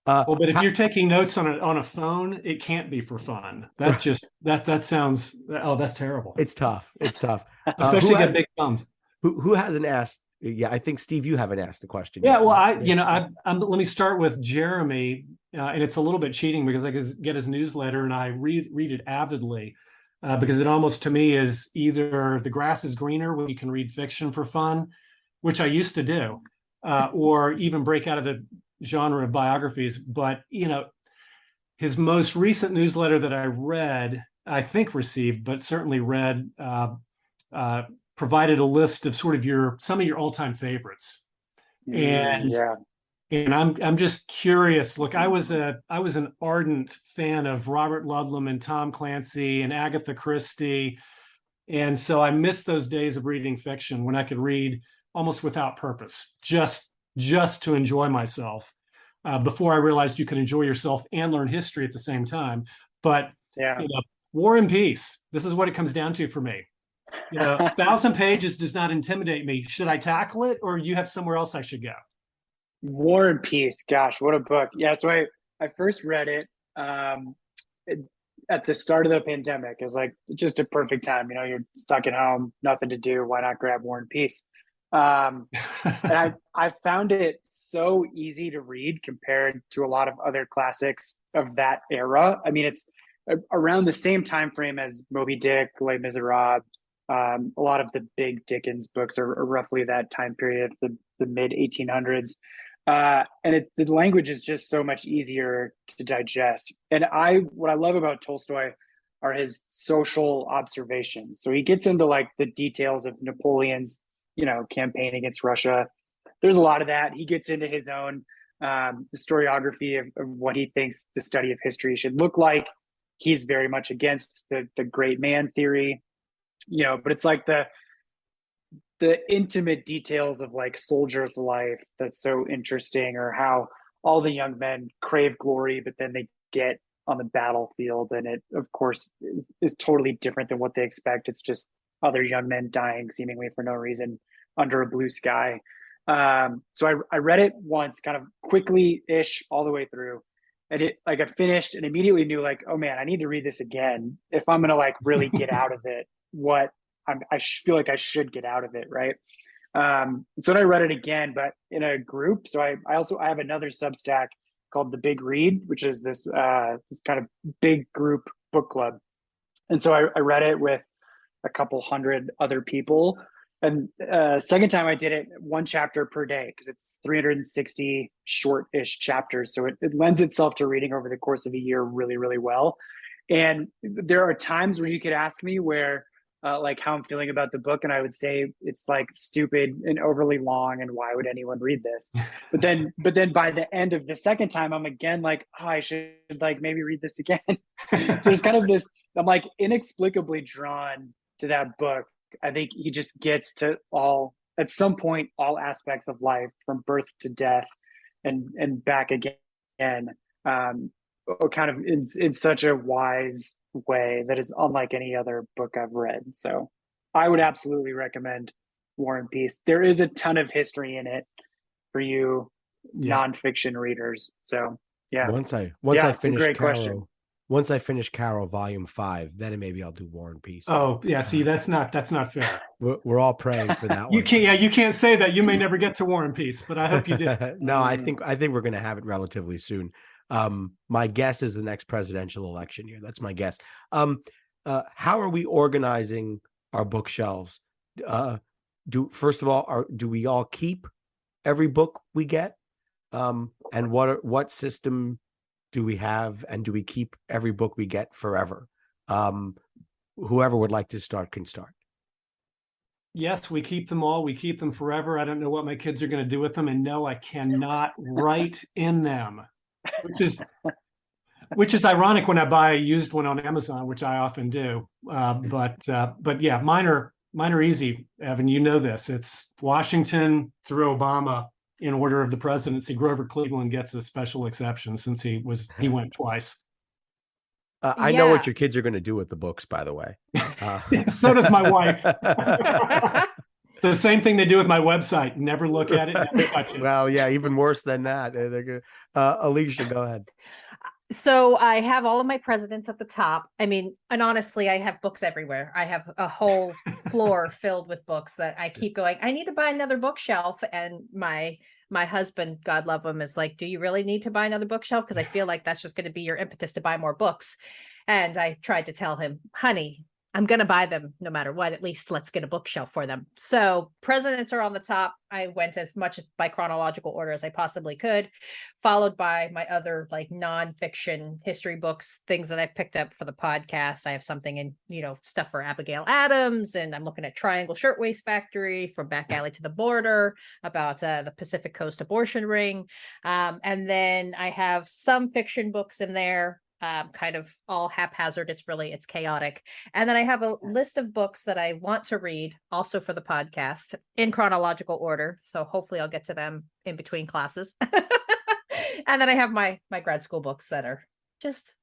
Well, but if you're taking notes on a phone, it can't be for fun. That just that sounds, oh, that's terrible. It's tough. It's tough. Especially get big thumbs. Who hasn't asked? Yeah, I think Steve, you haven't asked the question. Yeah, yet. well, let me start with Jeremy, and it's a little bit cheating because I get his newsletter and I read it avidly, because it almost to me is either the grass is greener when you can read fiction for fun, which I used to do, or even break out of the genre of biographies. But his most recent newsletter that I read, I think received, but certainly read, provided a list of sort of some of your all-time favorites. And I'm just curious. Look, I was an ardent fan of Robert Ludlum and Tom Clancy and Agatha Christie, and so I missed those days of reading fiction when I could read almost without purpose, just to enjoy myself. Before I realized you could enjoy yourself and learn history at the same time. But War and Peace. This is what it comes down to for me. 1,000 pages does not intimidate me. Should I tackle it, or do you have somewhere else I should go? War and Peace. Gosh, what a book. Yeah, so I first read it at the start of the pandemic. It was like just a perfect time. You're stuck at home, nothing to do. Why not grab War and Peace? And I found it so easy to read compared to a lot of other classics of that era. I mean, it's around the same time frame as Moby Dick, Les Miserables. A lot of the big Dickens books are roughly that time period, the mid 1800s. And the language is just so much easier to digest. And what I love about Tolstoy are his social observations. So he gets into like the details of Napoleon's, campaign against Russia. There's a lot of that. He gets into his own historiography of what he thinks the study of history should look like. He's very much against the great man theory, but it's like the intimate details of like soldier's life that's so interesting, or how all the young men crave glory, but then they get on the battlefield and it, of course, is totally different than what they expect. It's just other young men dying seemingly for no reason under a blue sky. So I read it once, kind of quickly-ish all the way through. And I finished and immediately knew like, oh man, I need to read this again if I'm going to like really get out of it what I feel like I should get out of it. Right. So then I read it again, but in a group. So I have another Substack called The Big Read, which is this kind of big group book club. And so I read it with a couple hundred other people. And second time I did it, one chapter per day, because it's 360 short-ish chapters. So it lends itself to reading over the course of a year really, really well. And there are times where you could ask me where like how I'm feeling about the book, and I would say it's like stupid and overly long, and why would anyone read this? But then by the end of the second time, I'm again like, oh, I should like maybe read this again. So there's kind of this, I'm like inexplicably drawn to that book. I think he just gets to at some point, all aspects of life from birth to death and back again, kind of in such a wise way that is unlike any other book I've read. So I would absolutely recommend War and Peace. There is a ton of history in it for you nonfiction readers. So yeah. Once I finish Carol Volume 5, then maybe I'll do War and Peace. Oh yeah, see, that's not fair. We're all praying for that one. You can't say that. You may never get to War and Peace, but I hope you do. No, I think we're going to have it relatively soon. My guess is the next presidential election year. That's my guess. how are we organizing our bookshelves? First of all, do we all keep every book we get? And what system do we have, and do we keep every book we get forever? Whoever would like to start can start. Yes, we keep them all. We keep them forever. I don't know what my kids are going to do with them, and no, I cannot write in them, which is ironic when I buy a used one on Amazon, which I often do. But yeah, mine are easy. Evan, you know this. It's Washington through Obama in order of the presidency. Grover Cleveland gets a special exception since he went twice. I know what your kids are going to do with the books, by the way. So does my wife. The same thing they do with my website. Never look at it, never touch it. Well, yeah, even worse than that. Alicia, go ahead. So I have all of my presidents at the top. I mean, and honestly, I have books everywhere. I have a whole floor filled with books that I keep going, I need to buy another bookshelf. And my husband, God love him, is like, do you really need to buy another bookshelf? Because I feel like that's just going to be your impetus to buy more books. And I tried to tell him, honey, I'm going to buy them no matter what. At least let's get a bookshelf for them. So presidents are on the top. I went as much by chronological order as I possibly could, followed by my other like nonfiction history books, things that I've picked up for the podcast. I have something in, stuff for Abigail Adams, and I'm looking at Triangle Shirtwaist Factory, From Back Alley to the Border, about the Pacific Coast abortion ring. And then I have some fiction books in there. Kind of all haphazard. It's chaotic. And then I have a list of books that I want to read also for the podcast in chronological order. So hopefully I'll get to them in between classes. And then I have my grad school books that are just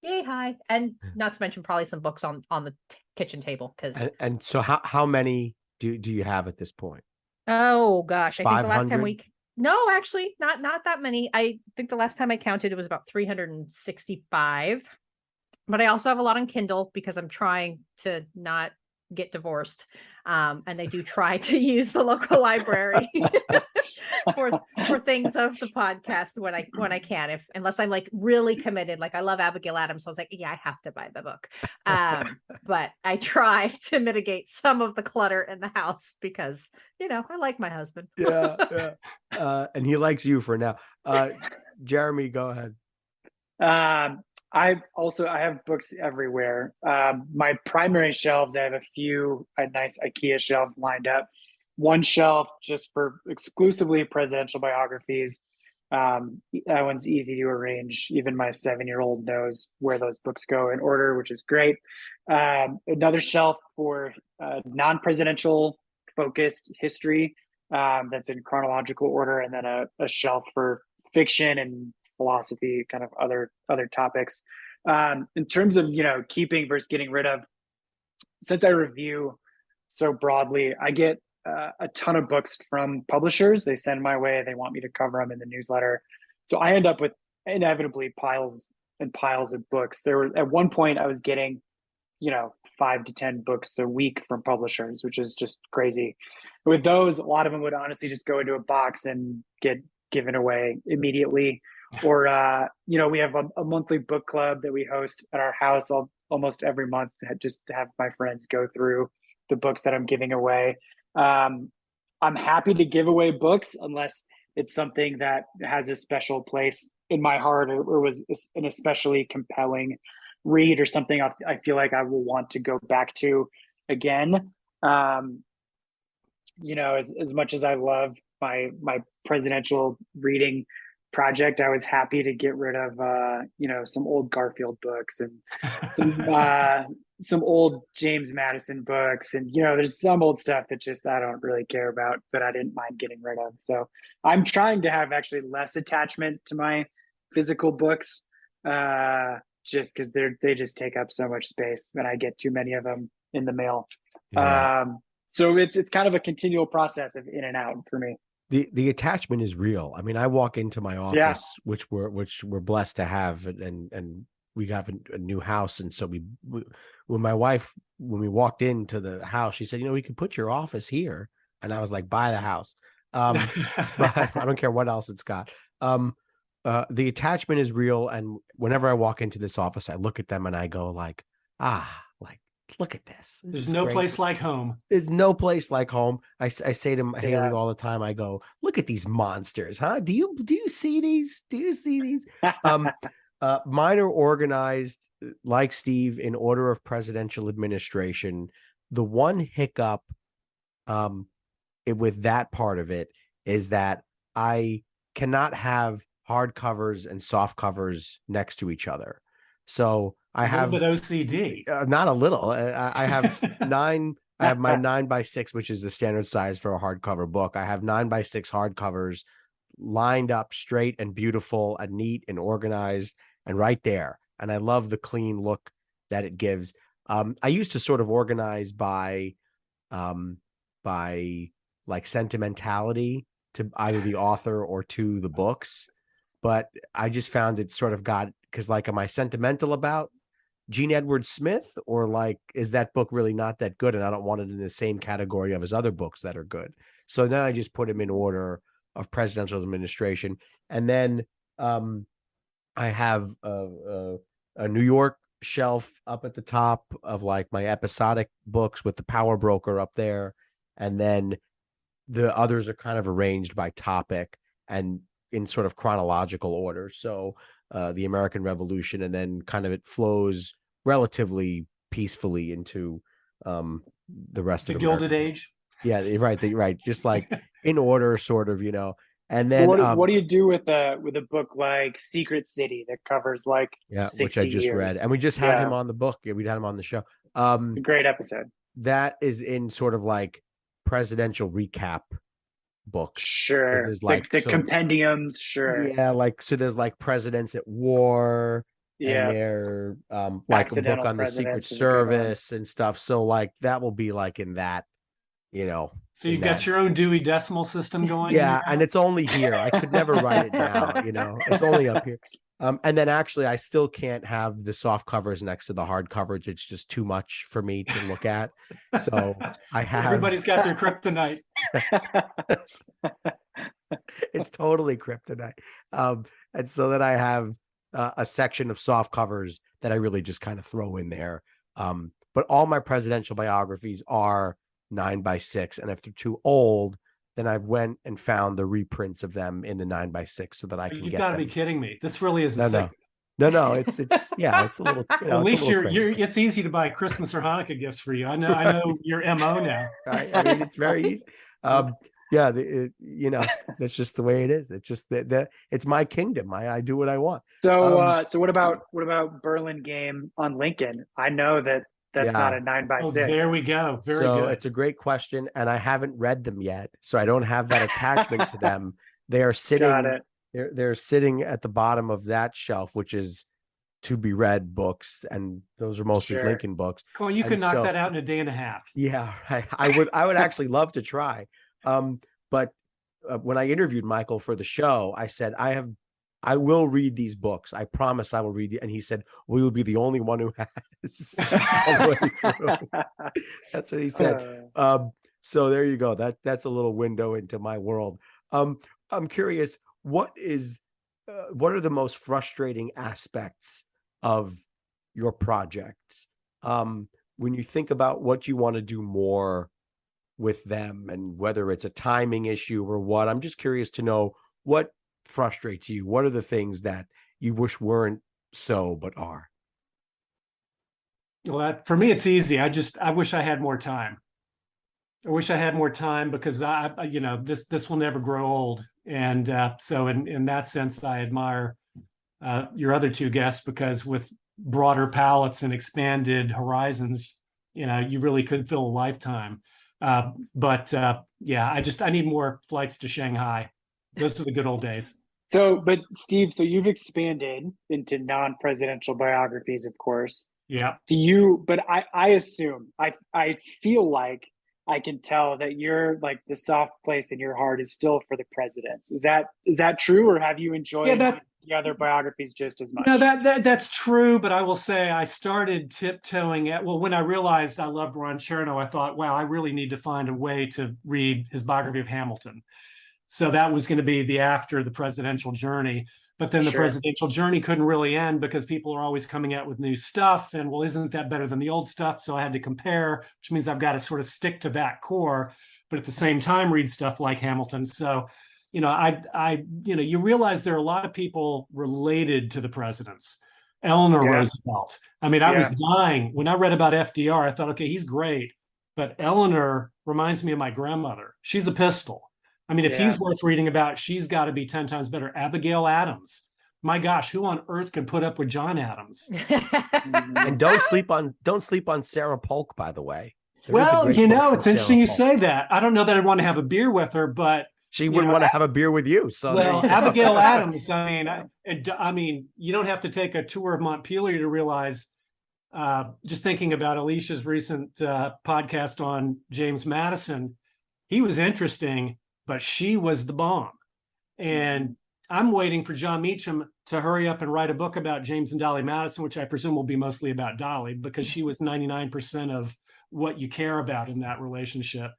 yay high. And not to mention probably some books on the kitchen table. And so how many do you have at this point? Oh gosh. I think the last time 500? No, actually, not that many. I think the last time I counted, it was about 365. But I also have a lot on Kindle because I'm trying to not get divorced. And I do try to use the local library for things of the podcast when I can, unless I'm like really committed. Like I love Abigail Adams, so I was like, yeah, I have to buy the book. But I try to mitigate some of the clutter in the house because I like my husband. Yeah. And he likes you for now. Jeremy, go ahead. I have books everywhere. My primary shelves, I have a few nice IKEA shelves lined up. One shelf just for exclusively presidential biographies. That one's easy to arrange. Even my 7-year-old knows where those books go in order, which is great. Another shelf for non-presidential focused history that's in chronological order, and then a shelf for fiction and philosophy, kind of other topics. In terms of keeping versus getting rid of, since I review so broadly, I get a ton of books from publishers. They send my way, they want me to cover them in the newsletter, so I end up with inevitably piles and piles of books. There were at one point I was getting 5 to 10 books a week from publishers, which is just crazy. With those, a lot of them would honestly just go into a box and get given away immediately. Or we have a monthly book club that we host at our house almost every month, just to have my friends go through the books that I'm giving away. I'm happy to give away books unless it's something that has a special place in my heart, or was an especially compelling read, or something I feel like I will want to go back to again. As much as I love my presidential reading project, I was happy to get rid of some old Garfield books and some old James Madison books, and there's some old stuff that just I don't really care about, but I didn't mind getting rid of. So I'm trying to have actually less attachment to my physical books, just because they just take up so much space, and I get too many of them in the mail. Yeah. So it's kind of a continual process of in and out for me. The attachment is real. I mean, I walk into my office, which we're blessed to have, and we have a new house, and so when we walked into the house, she said, we can put your office here, and I was like, buy the house. But I don't care what else it's got. The attachment is real, and whenever I walk into this office, I look at them and I go like look at this. There's no place like home. There's no place like home. I say to Haley all the time, I go, look at these monsters, huh? Do you see these? Do you see these? Mine are organized like Steve in order of presidential administration. The one hiccup with that part of it is that I cannot have hardcovers and soft covers next to each other. So I have a little bit OCD. Not a little. I have I have my 9x6, which is the standard size for a hardcover book. I have 9x6 hardcovers lined up straight and beautiful and neat and organized and right there. And I love the clean look that it gives. I used to sort of organize by like sentimentality to either the author or to the books. But I just found it sort of got, because like, am I sentimental about Gene Edward Smith, or like, is that book really not that good? And I don't want it in the same category of his other books that are good. So then I just put him in order of presidential administration. And then I have a New York shelf up at the top of like my episodic books with the Power Broker up there. And then the others are kind of arranged by topic and in sort of chronological order. So the American Revolution, and then kind of it flows relatively peacefully into the rest of the Gilded Age. Yeah, right. Just like in order, sort of, And then what do you do with a book like Secret City that covers like 60 which I just years? read, and we just had him on the book. Yeah, we had him on the show. A great episode. That is in sort of like presidential recap books. Sure. There's like the compendiums. Sure. Yeah, like so. There's like presidents at war. Yeah. And they're like a book on the Secret Service and stuff. So like that will be like in that, So you've got your own Dewey Decimal System going. Yeah, and it's only here. I could never write it down. It's only up here. And then actually, I still can't have the soft covers next to the hard covers. It's just too much for me to look at. So I have. Everybody's got their kryptonite. It's totally kryptonite. And so then I have a section of soft covers that I really just kind of throw in there. But all my presidential biographies are 9x6, and if they're too old, then I've went and found the reprints of them in the 9x6 so that I can get them. You've got to be kidding me. This really is a No, it's yeah, it's a little. At least it's easy to buy Christmas or Hanukkah gifts for you. I know your MO now. Right? I mean, it's very easy. That's just the way it is. It's just that it's my kingdom. I do what I want. So what about Burlingame on Lincoln? I know that's not a 9x6. Oh, there we go. Very good. It's a great question, and I haven't read them yet, so I don't have that attachment to them. They are sitting. Got it. They're sitting at the bottom of that shelf, which is to be read books, and those are mostly Lincoln books. Come on, you could knock that out in a day and a half. Yeah, I would actually love to try. But when I interviewed Michael for the show, I said, I will read these books. I promise I will read it. And he said, well, you'll be the only one who has all the way through. That's what he said. So there you go. That's a little window into my world. I'm curious, what are the most frustrating aspects of your projects? When you think about what you want to do more with them, and whether it's a timing issue or what, I'm just curious to know what frustrates you. What are the things that you wish weren't so but are? Well, for me, it's easy. I wish I had more time. I wish I had more time because this will never grow old. And so in that sense, I admire your other two guests, because with broader palettes and expanded horizons, you really could fill a lifetime. But I need more flights to Shanghai. Those are the good old days. But Steve, you've expanded into non-presidential biographies, of course. Yeah. But I assume, I feel like I can tell that you're like the soft place in your heart is still for the presidents. Is that true, or have you enjoyed the other biographies just as much? No, that's true. But I will say I started tiptoeing when I realized I loved Ron Chernow, I thought, wow, I really need to find a way to read his biography of Hamilton. So that was going to be after the presidential journey. But then the Sure. presidential journey couldn't really end because people are always coming out with new stuff. And well, isn't that better than the old stuff? So I had to compare, which means I've got to sort of stick to that core, but at the same time, read stuff like Hamilton. So, you realize there are a lot of people related to the presidents. Eleanor Yeah. Roosevelt. I mean, I was Yeah. dying when I read about FDR. I thought, okay, he's great, but Eleanor reminds me of my grandmother. She's a pistol. I mean, if Yeah. he's worth reading about, she's got to be 10 times better. Abigail Adams. My gosh, who on earth could put up with John Adams? And don't sleep on Sarah Polk, by the way. There is a Well, great book from it's interesting Sarah you Polk. say that. I don't know that I'd want to have a beer with her, but She wouldn't want to have a beer with you. So there well, you go. Abigail Adams. I mean, you don't have to take a tour of Montpelier to realize. Just thinking about Alicia's recent podcast on James Madison, he was interesting, but she was the bomb. And I'm waiting for John Meacham to hurry up and write a book about James and Dolly Madison, which I presume will be mostly about Dolly, because she was 99% of what you care about in that relationship.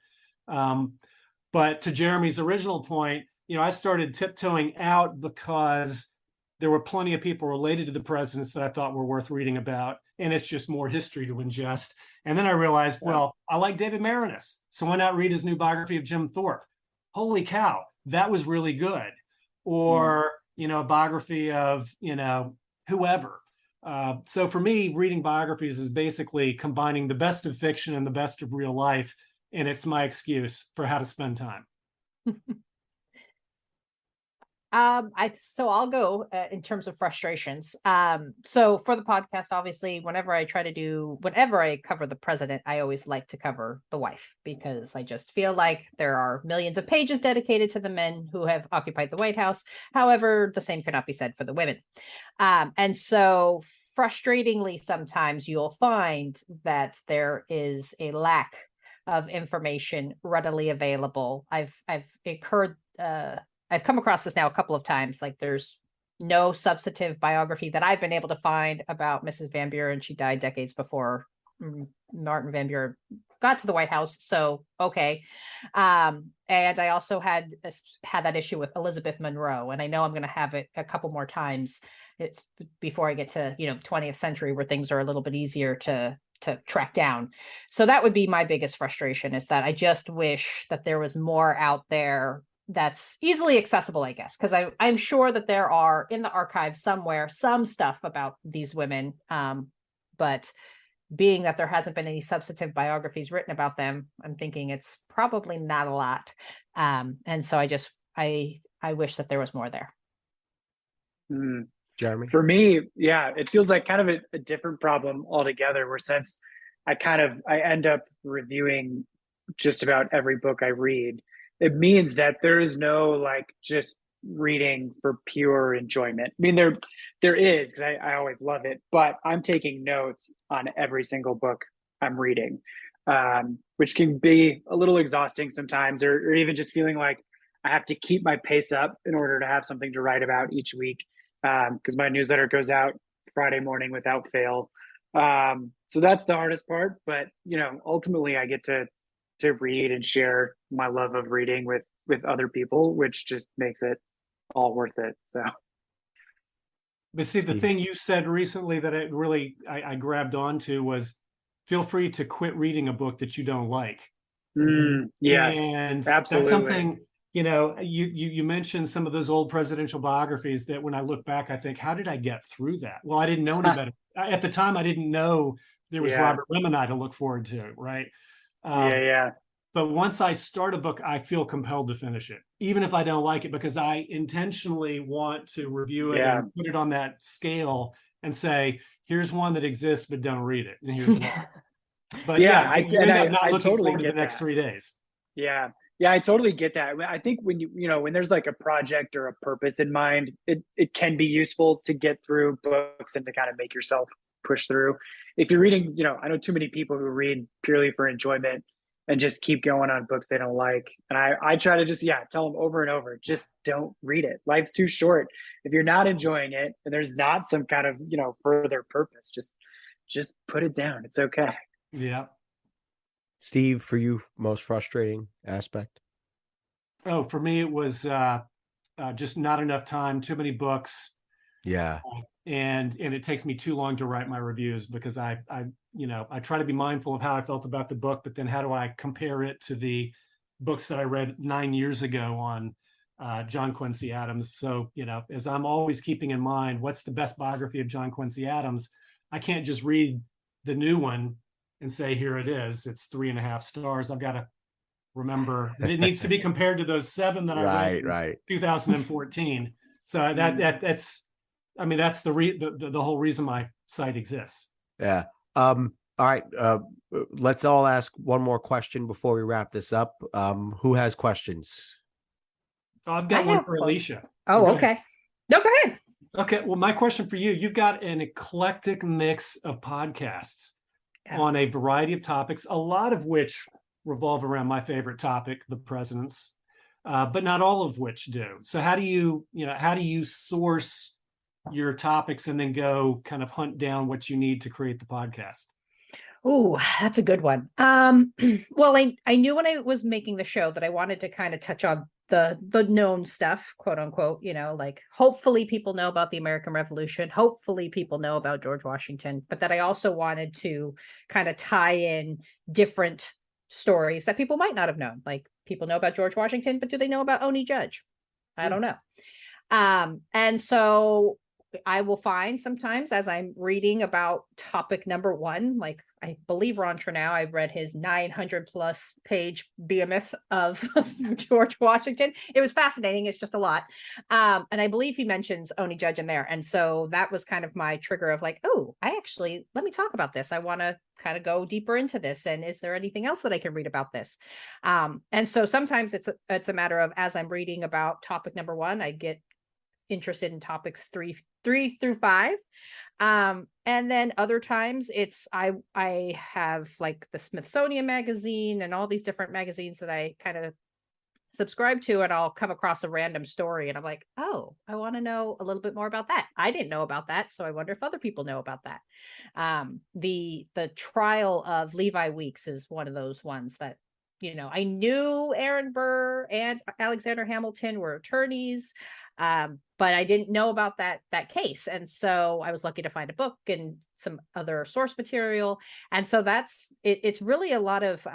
But to Jeremy's original point, I started tiptoeing out because there were plenty of people related to the presidents that I thought were worth reading about. And it's just more history to ingest. And then I realized, well, I like David Maraniss. So why not read his new biography of Jim Thorpe? Holy cow, that was really good. Or, a biography of, whoever. So for me, reading biographies is basically combining the best of fiction and the best of real life. And it's my excuse for how to spend time. So I'll go in terms of frustrations. So for the podcast, obviously, whenever I cover the president, I always like to cover the wife, because I just feel like there are millions of pages dedicated to the men who have occupied the White House. However, the same cannot be said for the women. And so frustratingly, sometimes you'll find that there is a lack of information readily available. I've come across this now a couple of times. Like, there's no substantive biography that I've been able to find about Mrs. Van Buren. She died decades before Martin Van Buren got to the White House. So, okay. And I also had that issue with Elizabeth Monroe. And I know I'm going to have it a couple more times before I get to, 20th century, where things are a little bit easier to track down. So that would be my biggest frustration, is that I just wish that there was more out there that's easily accessible, I guess, because I'm sure that there are in the archive somewhere some stuff about these women, but being that there hasn't been any substantive biographies written about them, I'm thinking it's probably not a lot. And so I wish that there was more there. Jeremy? For me, yeah, it feels like kind of a different problem altogether, where since I end up reviewing just about every book I read, it means that there is no just reading for pure enjoyment. I mean, there is, because I always love it, but I'm taking notes on every single book I'm reading, which can be a little exhausting sometimes, or even just feeling like I have to keep my pace up in order to have something to write about each week, because my newsletter goes out Friday morning without fail. So that's the hardest part, but ultimately I get to read and share my love of reading with other people, which just makes it all worth it. So, but see, the thing you said recently that it really I grabbed onto was, feel free to quit reading a book that you don't like. Yes, and absolutely. That's something, you mentioned some of those old presidential biographies that when I look back, I think, how did I get through that? Well, I didn't know any better. At the time, I didn't know there was Robert Remini to look forward to, right? But once I start a book, I feel compelled to finish it, even if I don't like it, because I intentionally want to review it and put it on that scale and say, here's one that exists, but don't read it. And here's one. But you end up not looking totally forward to the next that. 3 days. Yeah, I totally get that. I think when when there's like a project or a purpose in mind, it can be useful to get through books and to kind of make yourself push through. If you're reading, I know too many people who read purely for enjoyment and just keep going on books they don't like. And I try to just, tell them over and over, just don't read it. Life's too short. If you're not enjoying it and there's not some kind of, further purpose, just put it down. It's okay. Yeah. Steve, for you, most frustrating aspect? Oh, for me, it was just not enough time, too many books. Yeah. And it takes me too long to write my reviews because I try to be mindful of how I felt about the book, but then how do I compare it to the books that I read 9 years ago on John Quincy Adams? So, as I'm always keeping in mind, what's the best biography of John Quincy Adams? I can't just read the new one and say, here it is. It's 3.5 stars. I've got to remember that it needs to be compared to those 7 that I read in 2014. So that's the whole reason my site exists. Yeah. All right. Let's all ask one more question before we wrap this up. Who has questions? I've got one for Alicia. Oh, okay. No, go ahead. Okay. Well, my question for you, you've got an eclectic mix of podcasts on a variety of topics, a lot of which revolve around my favorite topic, the presidents, but not all of which do. So how do you source your topics and then go kind of hunt down what you need to create the podcast? Oh, that's a good one. Well, I knew when I was making the show that I wanted to kind of touch on the known stuff, quote unquote, like hopefully people know about the American Revolution. Hopefully people know about George Washington, but that I also wanted to kind of tie in different stories that people might not have known. Like people know about George Washington, but do they know about Oni Judge? I don't know. And so I will find sometimes as I'm reading about topic number 1, like I believe Ron Chernow, I read his 900 plus page behemoth of George Washington. It was fascinating. It's just a lot. And I believe he mentions Oni Judge in there. And so that was kind of my trigger of like, oh, let me talk about this. I want to kind of go deeper into this. And is there anything else that I can read about this? And so sometimes it's a matter of, as I'm reading about topic number 1, I get interested in topics 3 through 5. And then other times it's I have like the Smithsonian magazine and all these different magazines that I kind of subscribe to, and I'll come across a random story and I'm like, oh, I want to know a little bit more about that. I didn't know about that, so I wonder if other people know about that. The trial of Levi Weeks is one of those ones that I knew Aaron Burr and Alexander Hamilton were attorneys, but I didn't know about that case. And so I was lucky to find a book and some other source material. And so it's really a lot of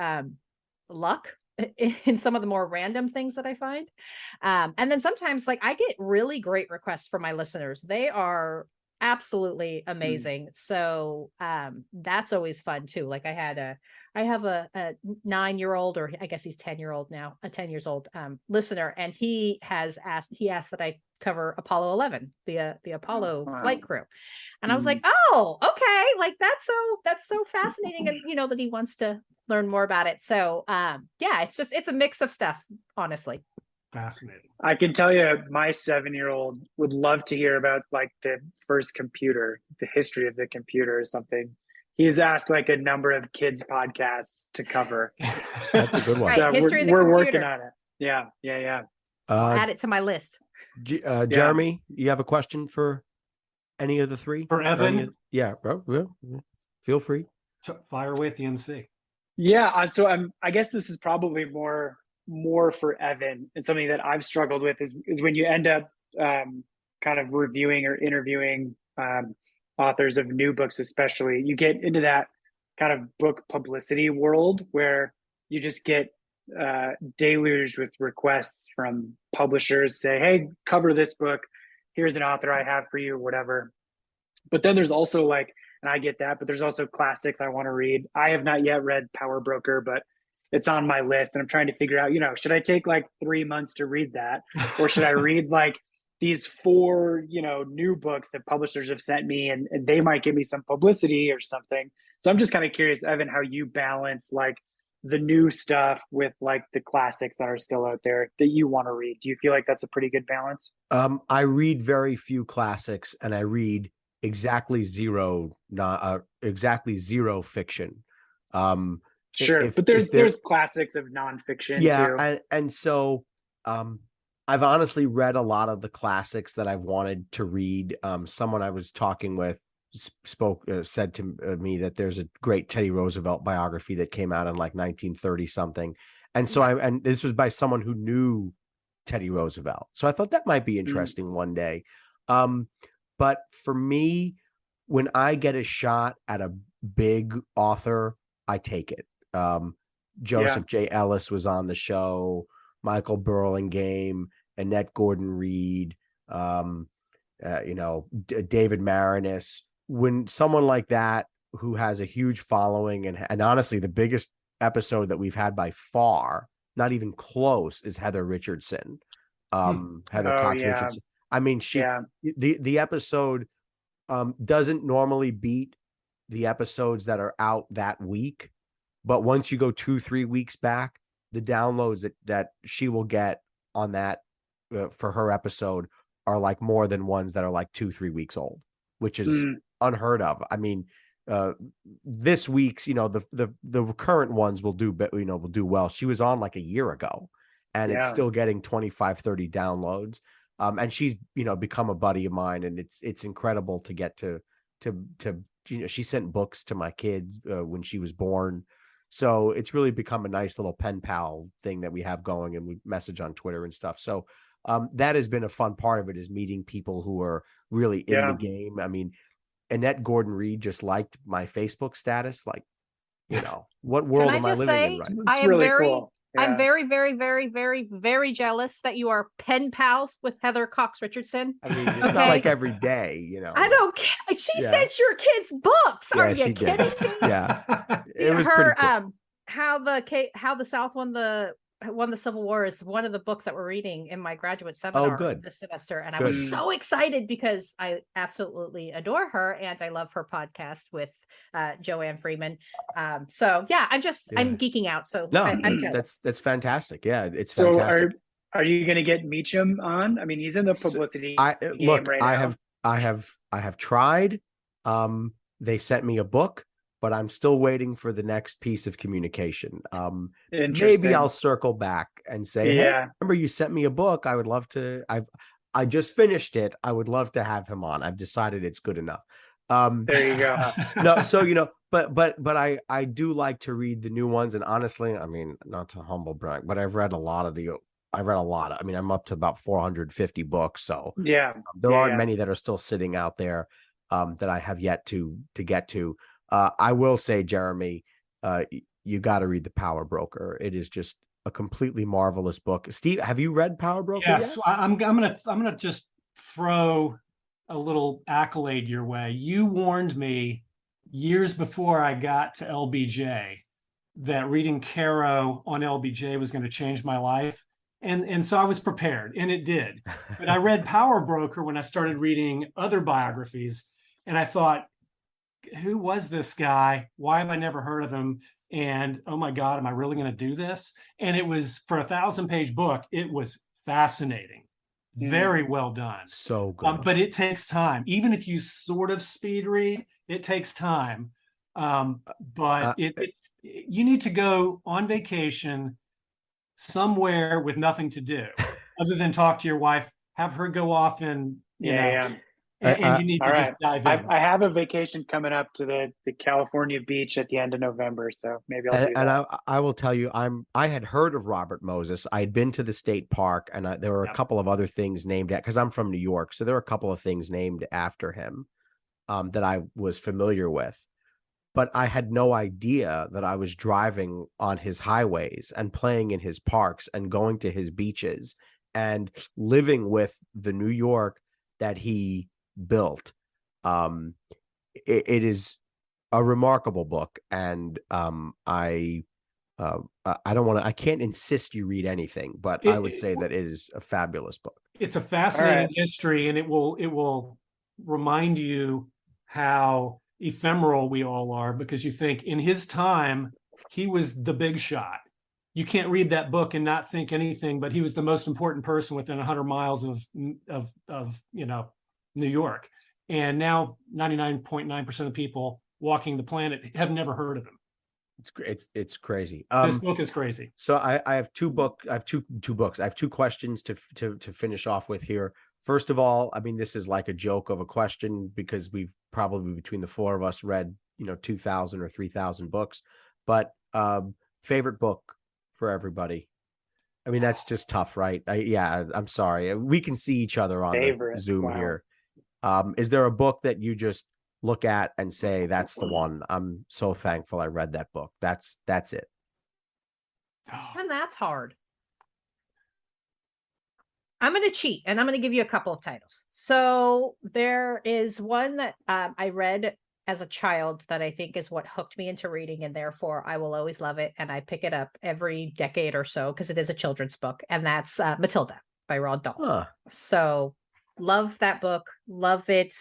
luck in some of the more random things that I find. And then sometimes like I get really great requests from my listeners. They are absolutely amazing. So that's always fun too. Like I have a 9-year-old, or I guess he's 10-year-old now, a 10 years old listener, and he asked that I cover Apollo 11, the Apollo flight crew. And I was like, oh, okay, like that's so fascinating, and that he wants to learn more about it. So it's a mix of stuff, honestly. Fascinating. I can tell you my 7-year-old would love to hear about like the first computer, the history of the computer or something. He's asked like a number of kids podcasts to cover. That's a good one. Right, So history of the we're computer. working on it. Yeah. I'll add it to my list. Jeremy, you have a question for any of the 3? For Evan? Yeah, feel free. Fire away at the MC. Yeah, so I guess this is probably more for Evan, and something that I've struggled with is when you end up kind of reviewing or interviewing authors of new books, especially, you get into that kind of book publicity world where you just get deluged with requests from publishers, say, hey, cover this book, here's an author I have for you, whatever. But then there's also like, and I get that, but there's also classics I want to read. I have not yet read Power Broker, but it's on my list, and I'm trying to figure out, should I take like 3 months to read that, or should I read like these 4, new books that publishers have sent me, and they might give me some publicity or something. So I'm just kind of curious, Evan, how you balance like the new stuff with like the classics that are still out there that you want to read. Do you feel like that's a pretty good balance? I read very few classics, and I read exactly zero fiction. Sure, but there's classics of nonfiction too. And so I've honestly read a lot of the classics that I've wanted to read. Someone I was talking with said to me that there's a great Teddy Roosevelt biography that came out in like 1930 something, and so and this was by someone who knew Teddy Roosevelt. So I thought that might be interesting one day. But for me, when I get a shot at a big author, I take it. Joseph J. Ellis was on the show, Michael Burlingame, Annette Gordon-Reed, David Marinus. When someone like that, who has a huge following, and honestly, the biggest episode that we've had by far, not even close, is Heather Richardson. Heather Cox Richardson. I mean, the episode doesn't normally beat the episodes that are out that week, but once you go 2-3 weeks back, the downloads that she will get on that for her episode are like more than ones that are like 2-3 weeks old, which is unheard of. I mean, this week's, the current ones will do well. She was on like a year ago, and it's still getting 25-30 downloads. And she's, become a buddy of mine, and it's incredible to get to she sent books to my kids when she was born. So it's really become a nice little pen pal thing that we have going, and we message on Twitter and stuff. So that has been a fun part of it, is meeting people who are really in the game. I mean, Annette Gordon-Reed just liked my Facebook status. Like, what world am I living in right now? I am really cool. I'm very, very, very, very, very jealous that you are pen pals with Heather Cox Richardson. I mean, it's not like every day, I don't care. She sent your kids books. Are you kidding me? Yeah, it was pretty cool. How the South won the Civil War is one of the books that we're reading in my graduate seminar this semester, and I was so excited because I absolutely adore her, and I love her podcast with Joanne Freeman. I'm geeking out. So I'm jealous. That's fantastic. Yeah, it's so fantastic. Are you going to get Meacham on? I mean, he's in the publicity game right now. I have tried. They sent me a book, but I'm still waiting for the next piece of communication. Maybe I'll circle back and say, hey, remember you sent me a book. I would love to. I just finished it. I would love to have him on. I've decided it's good enough. There you go. No, so but I do like to read the new ones. And honestly, I mean, not to humble brag, but I've read a lot. I mean, I'm up to about 450 books. So there aren't many that are still sitting out there that I have yet to get to. I will say, Jeremy, you got to read The Power Broker. It is just a completely marvelous book. Steve, have you read Power Broker? Yes, yet? I'm gonna just throw a little accolade your way. You warned me years before I got to LBJ that reading Caro on LBJ was going to change my life. And so I was prepared, and it did. But I read Power Broker when I started reading other biographies, and I thought, who was this guy? Why have I never heard of him? And oh my God, am I really going to do this? And it was, for a 1,000-page book, it was fascinating. Very well done. So good. But it takes time. Even if you sort of speed read, it takes time. But you need to go on vacation somewhere with nothing to do other than talk to your wife, have her go off and, and you need to just dive in. I have a vacation coming up to the California beach at the end of November, so maybe I'll do that. And I will tell you, I had heard of Robert Moses. I had been to the state park, and there were a couple of other things named because I'm from New York, so there were a couple of things named after him that I was familiar with. But I had no idea that I was driving on his highways and playing in his parks and going to his beaches and living with the New York that he built. It is a remarkable book, and I can't insist you read anything, but I would say that it is a fabulous book. It's a fascinating history, and it will remind you how ephemeral we all are, because you think in his time he was the big shot. You can't read that book and not think anything, but he was the most important person within 100 miles of New York. And now 99.9% of people walking the planet have never heard of him. It's crazy. This book is crazy. So I have two books. I have two questions to finish off with here. First of all, I mean, this is like a joke of a question because we've probably, between the four of us, read 2,000 or 3,000 books. But favorite book for everybody. I mean, that's just tough, right? I'm sorry. We can see each other on Favorite. the Zoom Wow. here. Is there a book that you just look at and say, that's the one? I'm so thankful I read that book. That's it. And that's hard. I'm going to cheat and I'm going to give you a couple of titles. So there is one that I read as a child that I think is what hooked me into reading, and therefore I will always love it. And I pick it up every decade or so because it is a children's book, and that's Matilda by Roald Dahl. Huh. So love that book, love it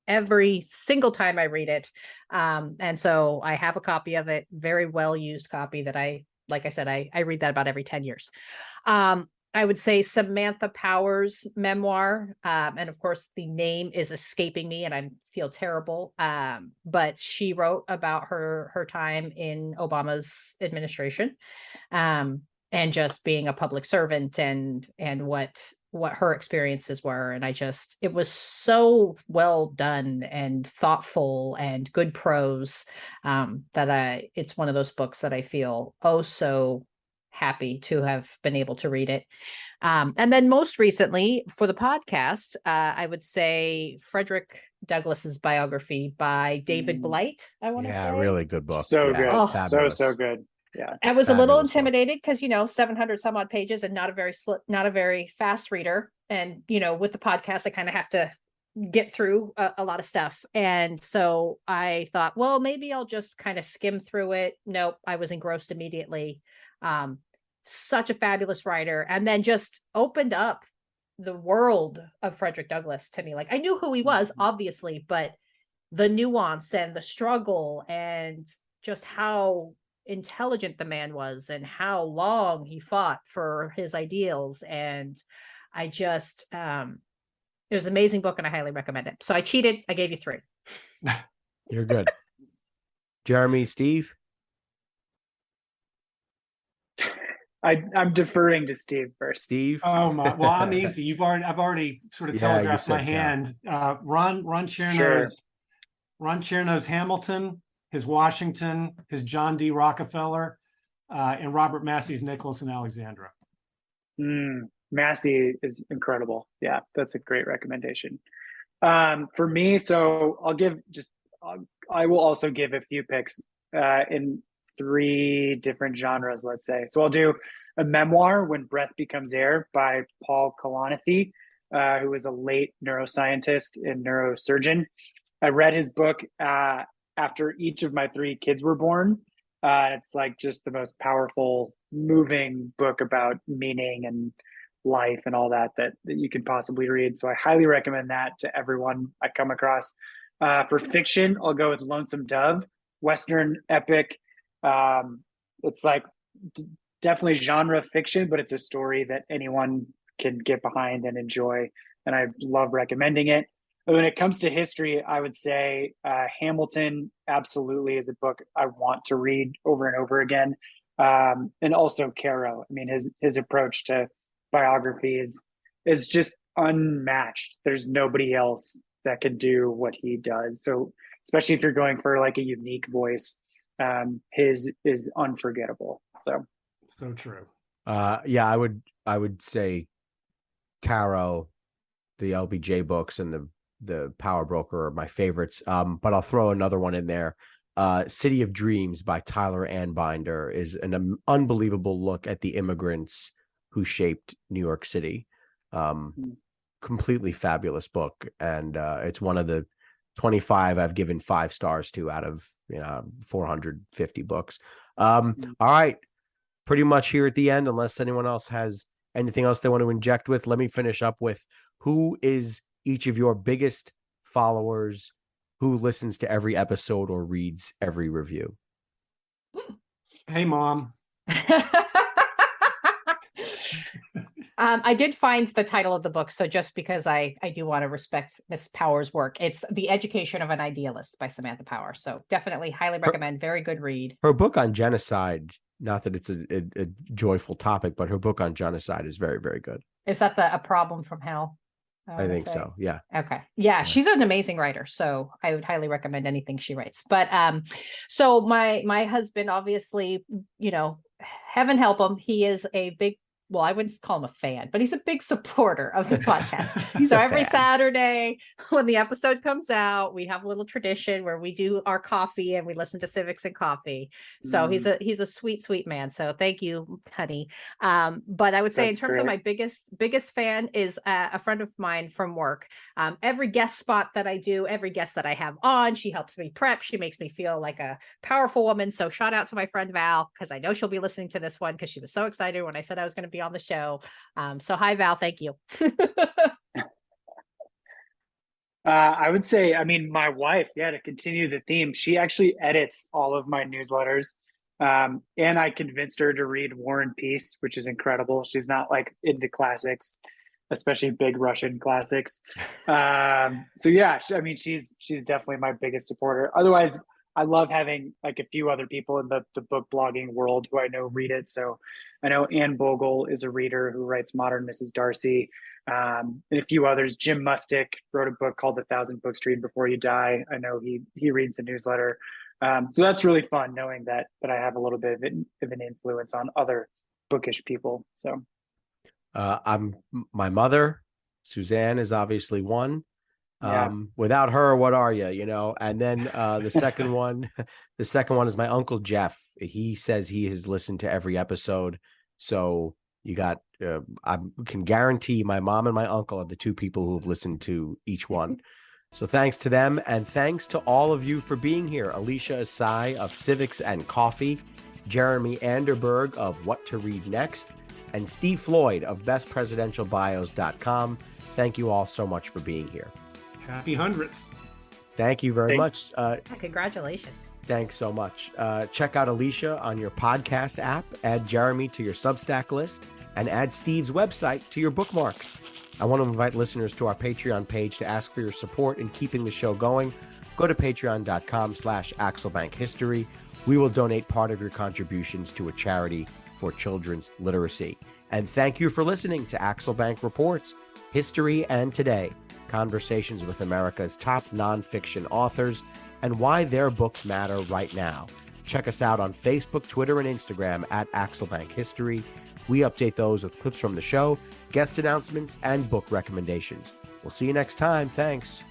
every single time I read it. And so I have a copy of it, very well used copy that like I said, I read that about every 10 years. I would say Samantha Power's memoir. And of course, the name is escaping me and I feel terrible. But she wrote about her time in Obama's administration, and just being a public servant and what her experiences were. And it was so well done and thoughtful and good prose, that it's one of those books that I feel so happy to have been able to read it. And then most recently for the podcast, I would say Frederick Douglass's biography by David Blight, I want to say. Yeah, really good book. So Yeah, good. fabulous. So good. Yeah. I was a little Fabulous book. intimidated because, 700 some odd pages and not a very fast reader. And, with the podcast, I kind of have to get through a lot of stuff. And so I thought, well, maybe I'll just kind of skim through it. Nope. I was engrossed immediately. Such a fabulous writer, and then just opened up the world of Frederick Douglass to me. Like, I knew who he was, obviously, but the nuance and the struggle and just how intelligent the man was and how long he fought for his ideals. And I just, it was an amazing book and I highly recommend it. So I cheated. I gave you 3. You're good. Jeremy, Steve? I'm deferring to Steve first. Steve? Oh my! Well, I'm easy. I've already sort of Yeah, you telegraphed my said hand. Ron Chernow's Hamilton, his Washington, his John D. Rockefeller, and Robert Massey's Nicholas and Alexandra. Massey is incredible. Yeah, that's a great recommendation. For me, so I will also give a few picks in 3 different genres, let's say. So I'll do a memoir, When Breath Becomes Air, by Paul Kalanithi, who was a late neuroscientist and neurosurgeon. I read his book after each of my 3 kids were born. It's like just the most powerful, moving book about meaning and life and all that you can possibly read. So I highly recommend that to everyone I come across. For fiction, I'll go with Lonesome Dove, Western epic. It's like definitely genre fiction, but it's a story that anyone can get behind and enjoy. And I love recommending it. But when it comes to history, I would say Hamilton absolutely is a book I want to read over and over again. And also Caro. I mean, his approach to biography is just unmatched. There's nobody else that can do what he does. So especially if you're going for like a unique voice, his is unforgettable. So true. Yeah, I would say Caro, the LBJ books, and the Power Broker are my favorites. But I'll throw another one in there. City of Dreams by Tyler Anbinder is an unbelievable look at the immigrants who shaped New York City. Completely fabulous book, and it's one of the 25 I've given 5 stars to out of 450 books. All right, pretty much here at the end, unless anyone else has anything else they want to inject with, let me finish up with who is each of your biggest followers, who listens to every episode or reads every review. Hey, Mom. I did find the title of the book, so just because I do want to respect Miss Power's work, it's The Education of an Idealist by Samantha Power. So definitely highly recommend. Very good read. Her book on genocide, not that it's a joyful topic, but her book on genocide is very, very good. Is that A Problem from Hell? I think so. Yeah. Okay. Yeah, she's an amazing writer, so I would highly recommend anything she writes. But so my husband, obviously, heaven help him, he is a big well, I wouldn't call him a fan, but he's a big supporter of the podcast. He's So a every fan. Saturday when the episode comes out, we have a little tradition where we do our coffee and we listen to Civics and Coffee. So he's a sweet, sweet man. So thank you, honey. But I would say That's in terms of great. my biggest fan is a friend of mine from work. Every guest spot that I do, every guest that I have on, she helps me prep. She makes me feel like a powerful woman. So shout out to my friend Val, because I know she'll be listening to this one because she was so excited when I said I was going to be on the show. So hi, Val. Thank you. I would say, I mean, my wife, to continue the theme, she actually edits all of my newsletters. And I convinced her to read War and Peace, which is incredible. She's not like into classics, especially big Russian classics. So yeah, I mean, she's definitely my biggest supporter. Otherwise, I love having like a few other people in the book blogging world who I know read it. So I know Ann Bogle is a reader who writes Modern Mrs. Darcy. And a few others. Jim Mustick wrote a book called 1,000 Books to Read Before You Die. I know he reads the newsletter. So that's really fun knowing that I have a little bit of an influence on other bookish people. So I'm my mother, Suzanne, is obviously one. Yeah. Without her, what are you? You know. And then the second one, the second one is my uncle Jeff. He says he has listened to every episode. So you got. I can guarantee my mom and my uncle are the two people who have listened to each one. So thanks to them, and thanks to all of you for being here. Alicia Asai of Civics and Coffee, Jeremy Anderberg of What to Read Next, and Steve Floyd of bestpresidentialbios.com. Thank you all so much for being here. Happy 100th. Thank you very much. Congratulations. Thanks so much. Check out Alicia on your podcast app, add Jeremy to your Substack list, and add Steve's website to your bookmarks. I want to invite listeners to our Patreon page to ask for your support in keeping the show going. Go to patreon.com/Axelbank History. We will donate part of your contributions to a charity for children's literacy. And thank you for listening to Axelbank Reports, History and Today, conversations with America's top nonfiction authors and why their books matter right now. Check us out on Facebook, Twitter, and Instagram at Axelbank History. We update those with clips from the show, guest announcements, and book recommendations. We'll see you next time. Thanks.